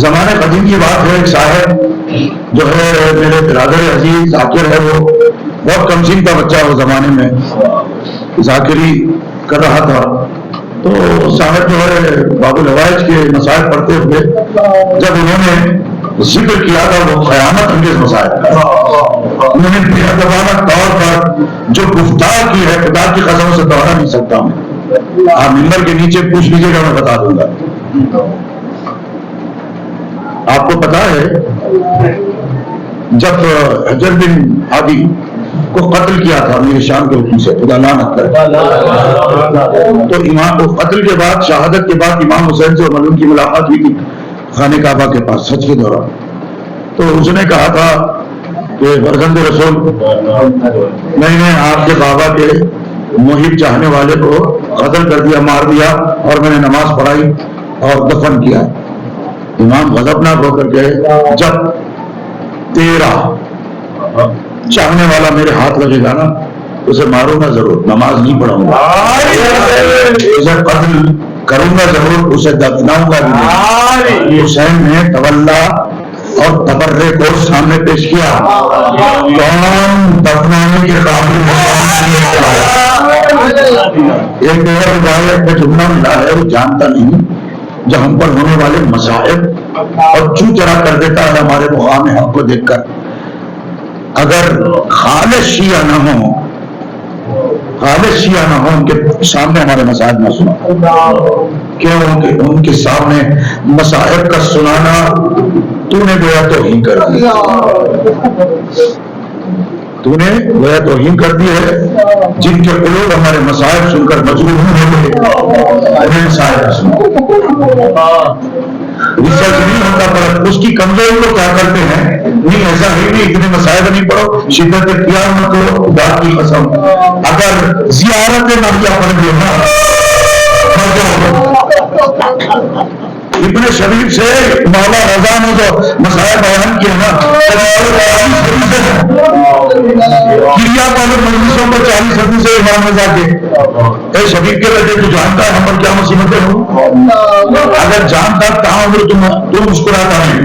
زمانے قدیم کی بات ہے، ایک صاحب جو ہے میرے برادر عزیز ذاکر ہے، وہ بہت کم سن کا بچہ وہ زمانے میں ذاکری کر رہا تھا، تو صاحب جو ہے باب الحوائج کے مسائل پڑھتے ہوئے جب انہوں نے ذکر کیا تھا وہ قیامت انگیز مسائل، انہوں نے بے ادبانہ طور پر جو گفتار کی ہے خدا کی قسم سے دوہرا نہیں سکتا ہوں، آپ ممبر کے نیچے پوچھ لیجیے گا میں بتا دوں گا۔ آپ کو پتا ہے جب حجر بن عدی کو قتل کیا تھا امیر شام کے حکم سے، خدا لعنت کرے، تو امام کو قتل کے بعد شہادت کے بعد امام حسین سے ملعون کی ملاقات ہوئی تھی خانہ کعبہ کے پاس حج کے دوران، تو اس نے کہا تھا کہ فرزند رسول میں نے آپ کے بابا کے محب چاہنے والے کو قتل کر دیا، مار دیا، اور میں نے نماز پڑھائی اور دفن کیا۔ امام غضبناک ہو کر کے جب تیرا چاہنے والا میرے ہاتھ لگے گا نا اسے ماروں گا ضرور، نماز نہیں پڑھاؤں گا، اسے قتل کروں گا ضرور، اسے دفناؤں گا بھی۔ حسین نے تولا اور تبرے کو سامنے پیش کیا، کون دفنانے کے قابل ایک اور روایت میں جملہ ملا ہے، وہ جانتا نہیں جب ہم پر ہونے والے مسائب اور چوں چرا کر دیتا ہے ہمارے مقام حق کو دیکھ کر، اگر خالص شیعہ نہ ہوں، خالص شیعہ نہ ہوں ان کے سامنے ہمارے مسائب نہ سنا، کیوں کہ ان کے سامنے مسائب کا سنانا تو نے گویا تو ہی کر دیا۔ تو نے وہ توہین کر دی ہے. جن کے قلوب ہمارے مصائب سن کر مجبور ہوئے انہیں سارے ریسرچ نہیں ہوتا پر اس کی کمزوری کو کیا کرتے ہیں, نہیں ایسا ہے نہیں, اتنے مسائل نہیں پڑھو, شدت قیامت کو ذات کی قسم اگر زیارت نبیہ پڑھ دینا. ابن شریف سے مولا رضا نے جو مسائل بیان کیے نا, کریا والے مجلسوں پر 40 صدی سے امام رضا کے اے شریف کے بیٹے تو جانتا ہے ہم پر کیا مصیبتیں ہوں, اگر جانتا تعامل تو مسکراتا نہیں,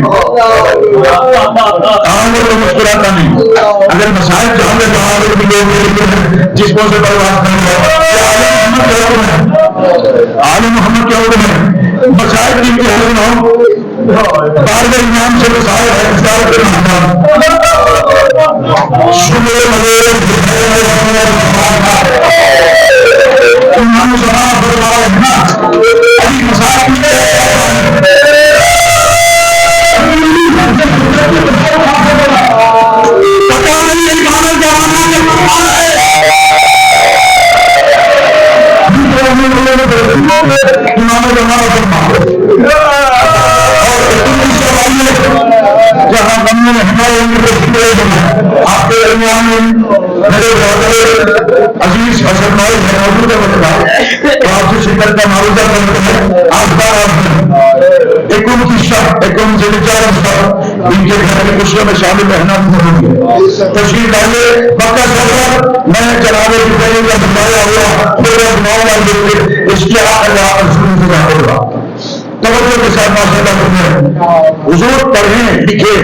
تعامل تو مسکراتا نہیں. اگر مسائل جان لے تعامل بھی لوگ جس کو سے بات نہیں ہے عالم محمد کیا ہوگا ہے مسائل کی حل ہوں بار بار امام سے مسائل ہے مسائل کے جہاں بننے آپ کے درمیان میرے عزیز حسن بھائی ہے موجود ہے, تو آپ سے شکر کا معاوضہ کرتے ہیں. آپ کا ایک ان کی شک ایک ان سے بچار ان کے گھر کی خوشیوں میں شامل رہنا ضروری ہے. تشریف ڈالے مکہ سفر میں جناب ابراہیم کا بتایا ہوا میرا دماغ اس کی ہوگا توجہ کے ساتھ ماشاء اللہ حضور پڑھیں لکھے,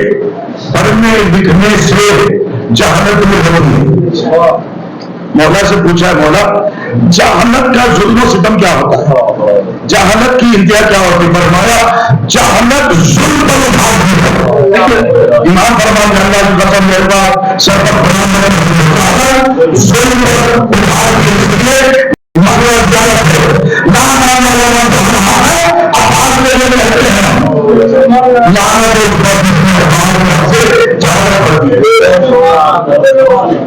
پڑھنے لکھنے سے جہالت میں ہوگی. مولا سے پوچھا مولا جہالت کا ظلم و ستم کیا ہوتا ہے, جہالت کی انتہا کیا ہوتی ہے؟ فرمایا جہالت ظلم و ظلم. امام فرمان اللہ کی قسم میرے پاس سر پر فرمان ظلم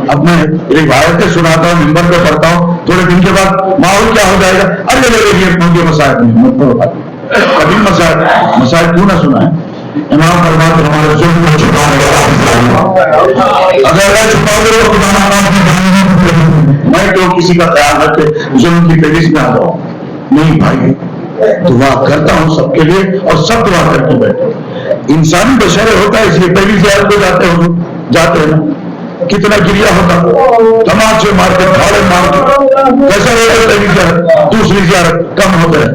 اب میں روایتیں سناتا ہوں, ممبر پہ پڑھتا ہوں, تھوڑے دن کے بعد ماحول کیا ہو جائے گا, ارے یہ مجھے مسائل نہیں کبھی مسائل کیوں نہ سنا ہے. امام فرماتے ہمارے ظلم کو چھپانے اگر چھپاؤ میں تو کسی کا خیال رکھے ظلم کی فہرست میں آ جاؤں نہیں بھائی, دعا کرتا ہوں سب کے لیے اور سب دعا کر کے بیٹھے. انسانی بشر ہوتا ہے اس لیے پہلی زیارت کو جاتے ہیں نا, کتنا گریا ہوتا تماچے مار کے تھاڑے مار کے کیسا ہوتا پہلی زیارت, دوسری زیارت کم ہوتا ہے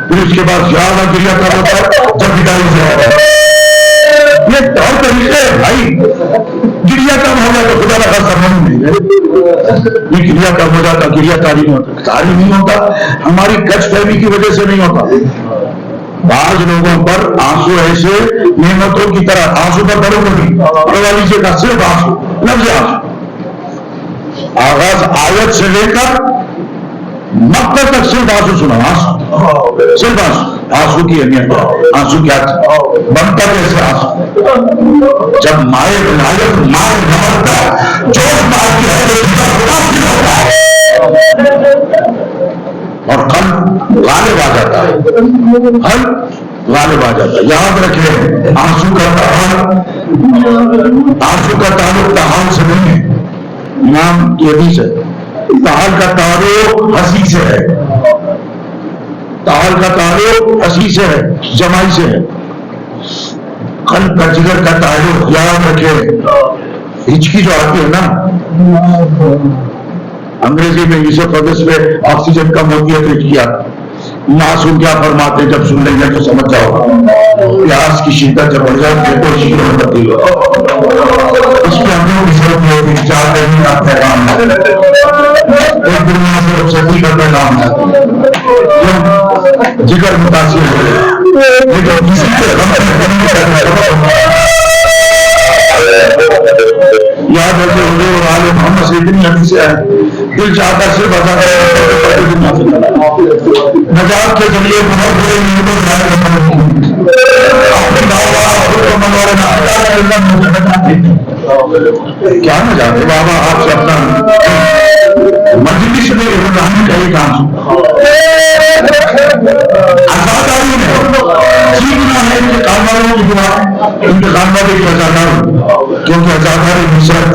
پھر اس کے بعد زیادہ گریا کر ہوتا ہے جب بدائی زیارت ہے. یہ طور طریقے بھائی گریا کم ہو جاتا خدا کا سمجھ نہیں ہے, یہ گریا کم ہو جاتا گریا کاری نہیں ہوتا, کاری نہیں ہوتا ہماری کچھ فہمی کی وجہ سے نہیں ہوتا. بعض لوگوں پر آنسو ایسے نعمتوں کی طرح آنسو پر بڑوں نہیں پڑوا لیجیے گا, صرف آنسو لفظ آنسو آغاز آیت سے لے کر مکہ تک صرف آنسو سنا, آنسو صرف آنسو. آنسو کی اہمیت آنسو کیا بنتا کیسے آنسو جب مائے ولایت مائے نمکتا جوش مار کی اور قلب غالب آ جاتا ہے, قلب غالب آ جاتا ہے. یاد رکھیں آنسو کا تعلق تحال سے نہیں ہے, امام کی حدیث ہے تحال کا تعلق ہنسی سے ہے, تحال کا تعلق ہنسی سے ہے, جمائی سے ہے. قلب کا جگر کا تعلق یاد رکھیں ہچکی جو آتی ہے نا انگریزی میں یوسف فدس میں آکسیجن کم ہوتی ہے تو کیا معصوم کیا فرماتے جب سن لیں گے تو سمجھ جاؤ پیاس کی شدت جب بڑھ جائے تو شکر میں تبدیل ہو اس کی ہمیں کی ضرورت نہیں ہوتی چار دن کا پیغام ہے ایک دنیا سے رخصتی کا پیغام ہے جگر متاثر ہو لیکن کسی کے یاد رکھے حضور آل محمد سے اتنی حدیثیں ہیں دل چاہتا صرف نجات کے ذریعے اپنے کیا نہ جاتے بابا آپ سے اپنا مجلس میں رہنے کا یہ کام آزاداری میں سیکھنا ہے انتقام والوں کی دعا انتقام والے کی آزاداری کیونکہ آزاداری نصرت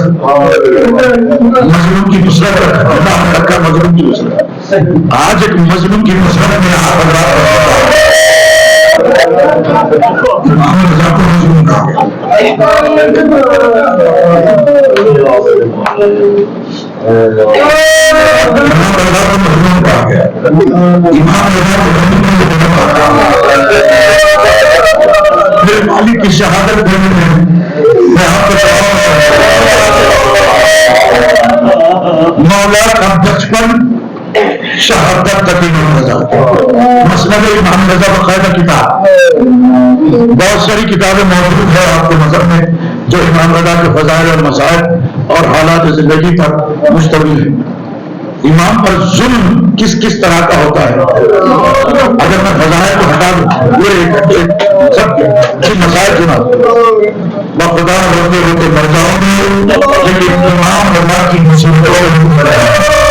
مظلوم کی نصرت اللہ نے رکھا مظلوم کی نصرت آج ایک مظلوم کی نصرت میں آپ محمد رضا کو مظلوم کہا مالک کی شہادت دینے میں میں آپ کو مولا کا بچپن شہادت تک امام رضا مسند امام رضا باقاعدہ کتاب بہت ساری کتابیں موجود ہے آپ کے نظر میں جو امام رضا کے فضائل اور مسائل اور حالات زندگی پر مشتمل ہے امام پر ظلم کس کس طرح کا ہوتا ہے اگر میں فضائل کو ہٹا دوں پورے سب کے مسائل سنا بخدا ہوتے ہوتے مر جاؤں گے لیکن امام رضا کی مصیبتوں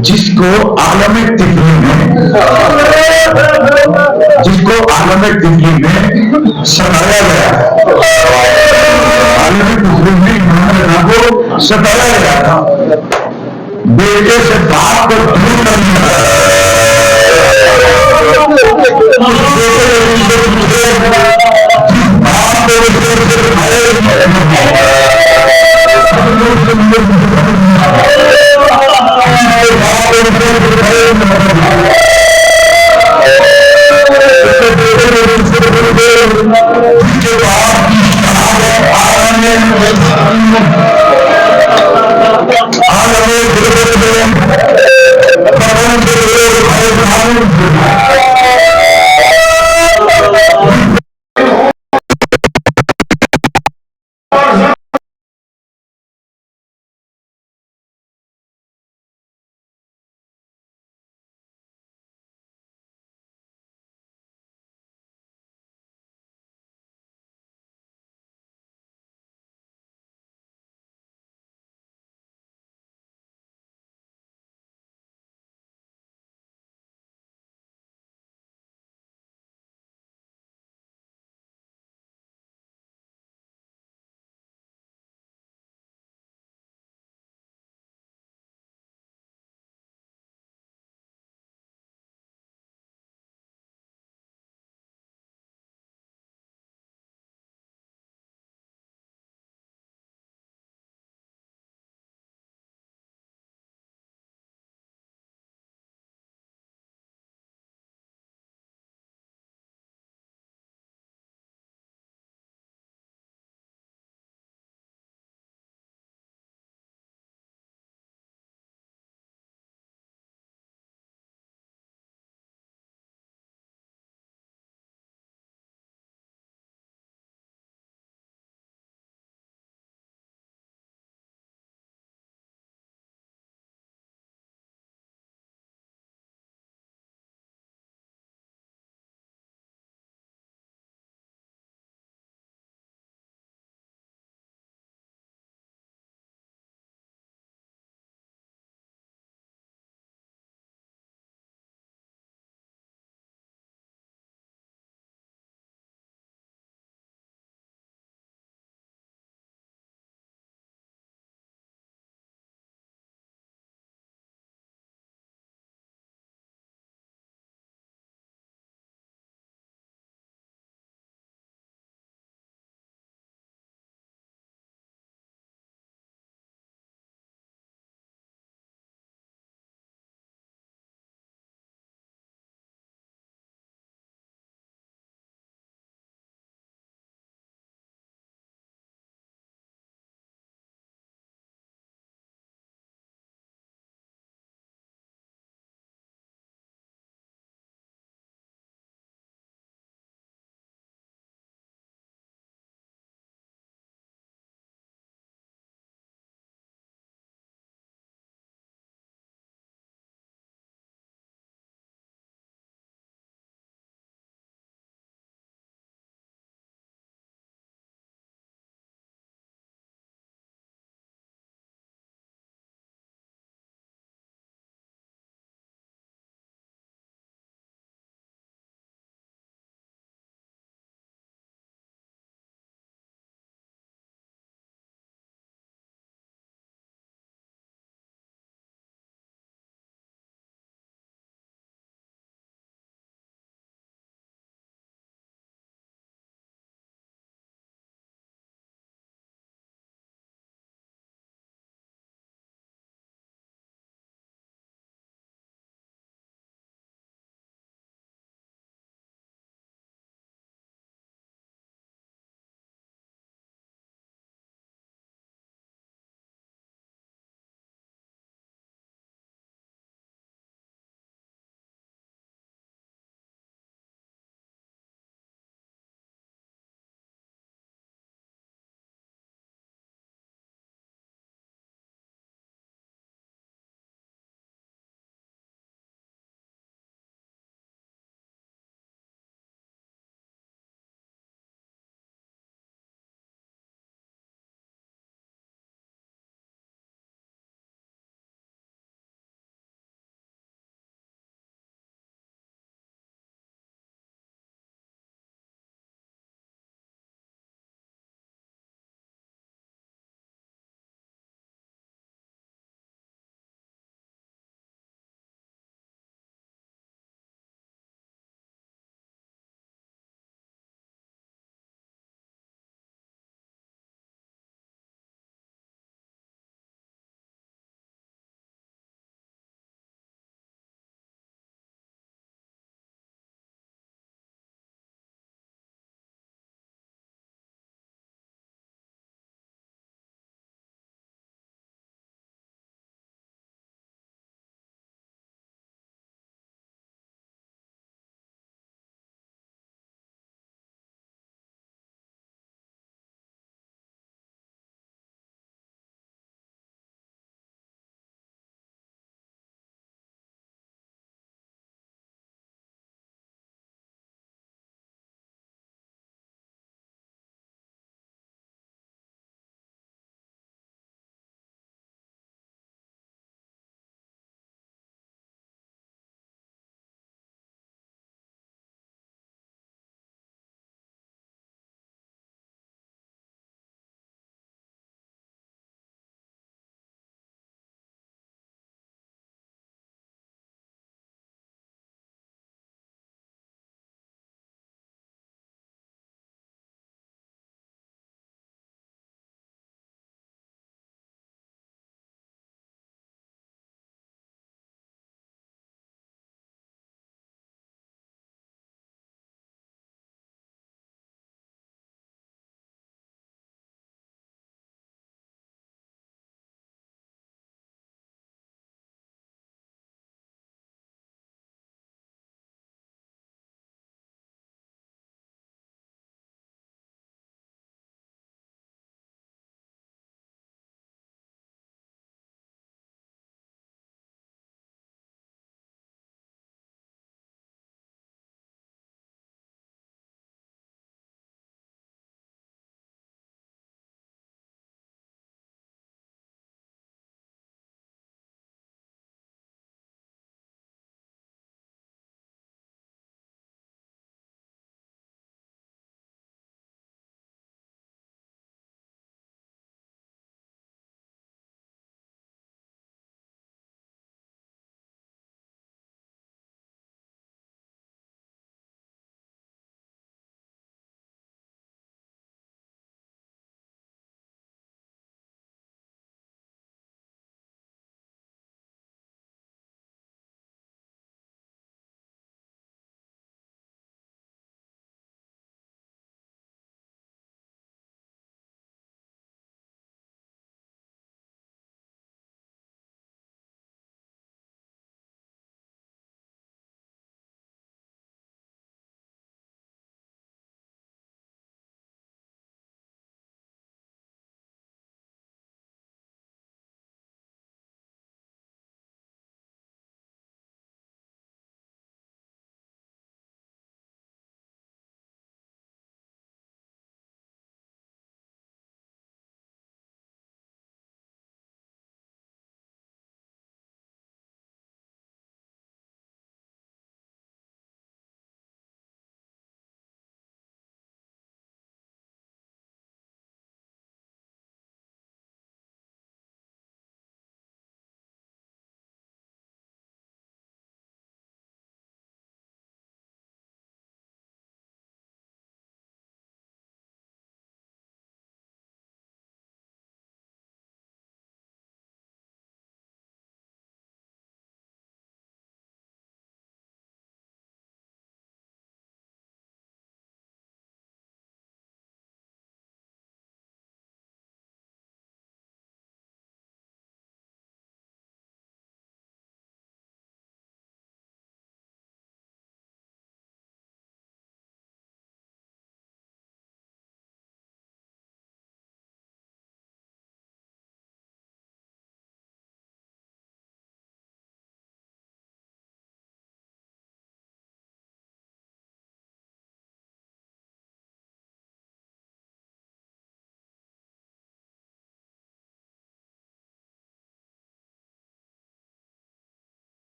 جس کو عالم طفلی میں ستایا گیا عالم طفلی میں امام رضا کو ستایا گیا تھا بیٹے سے باپ کو دور کرنا باپ کو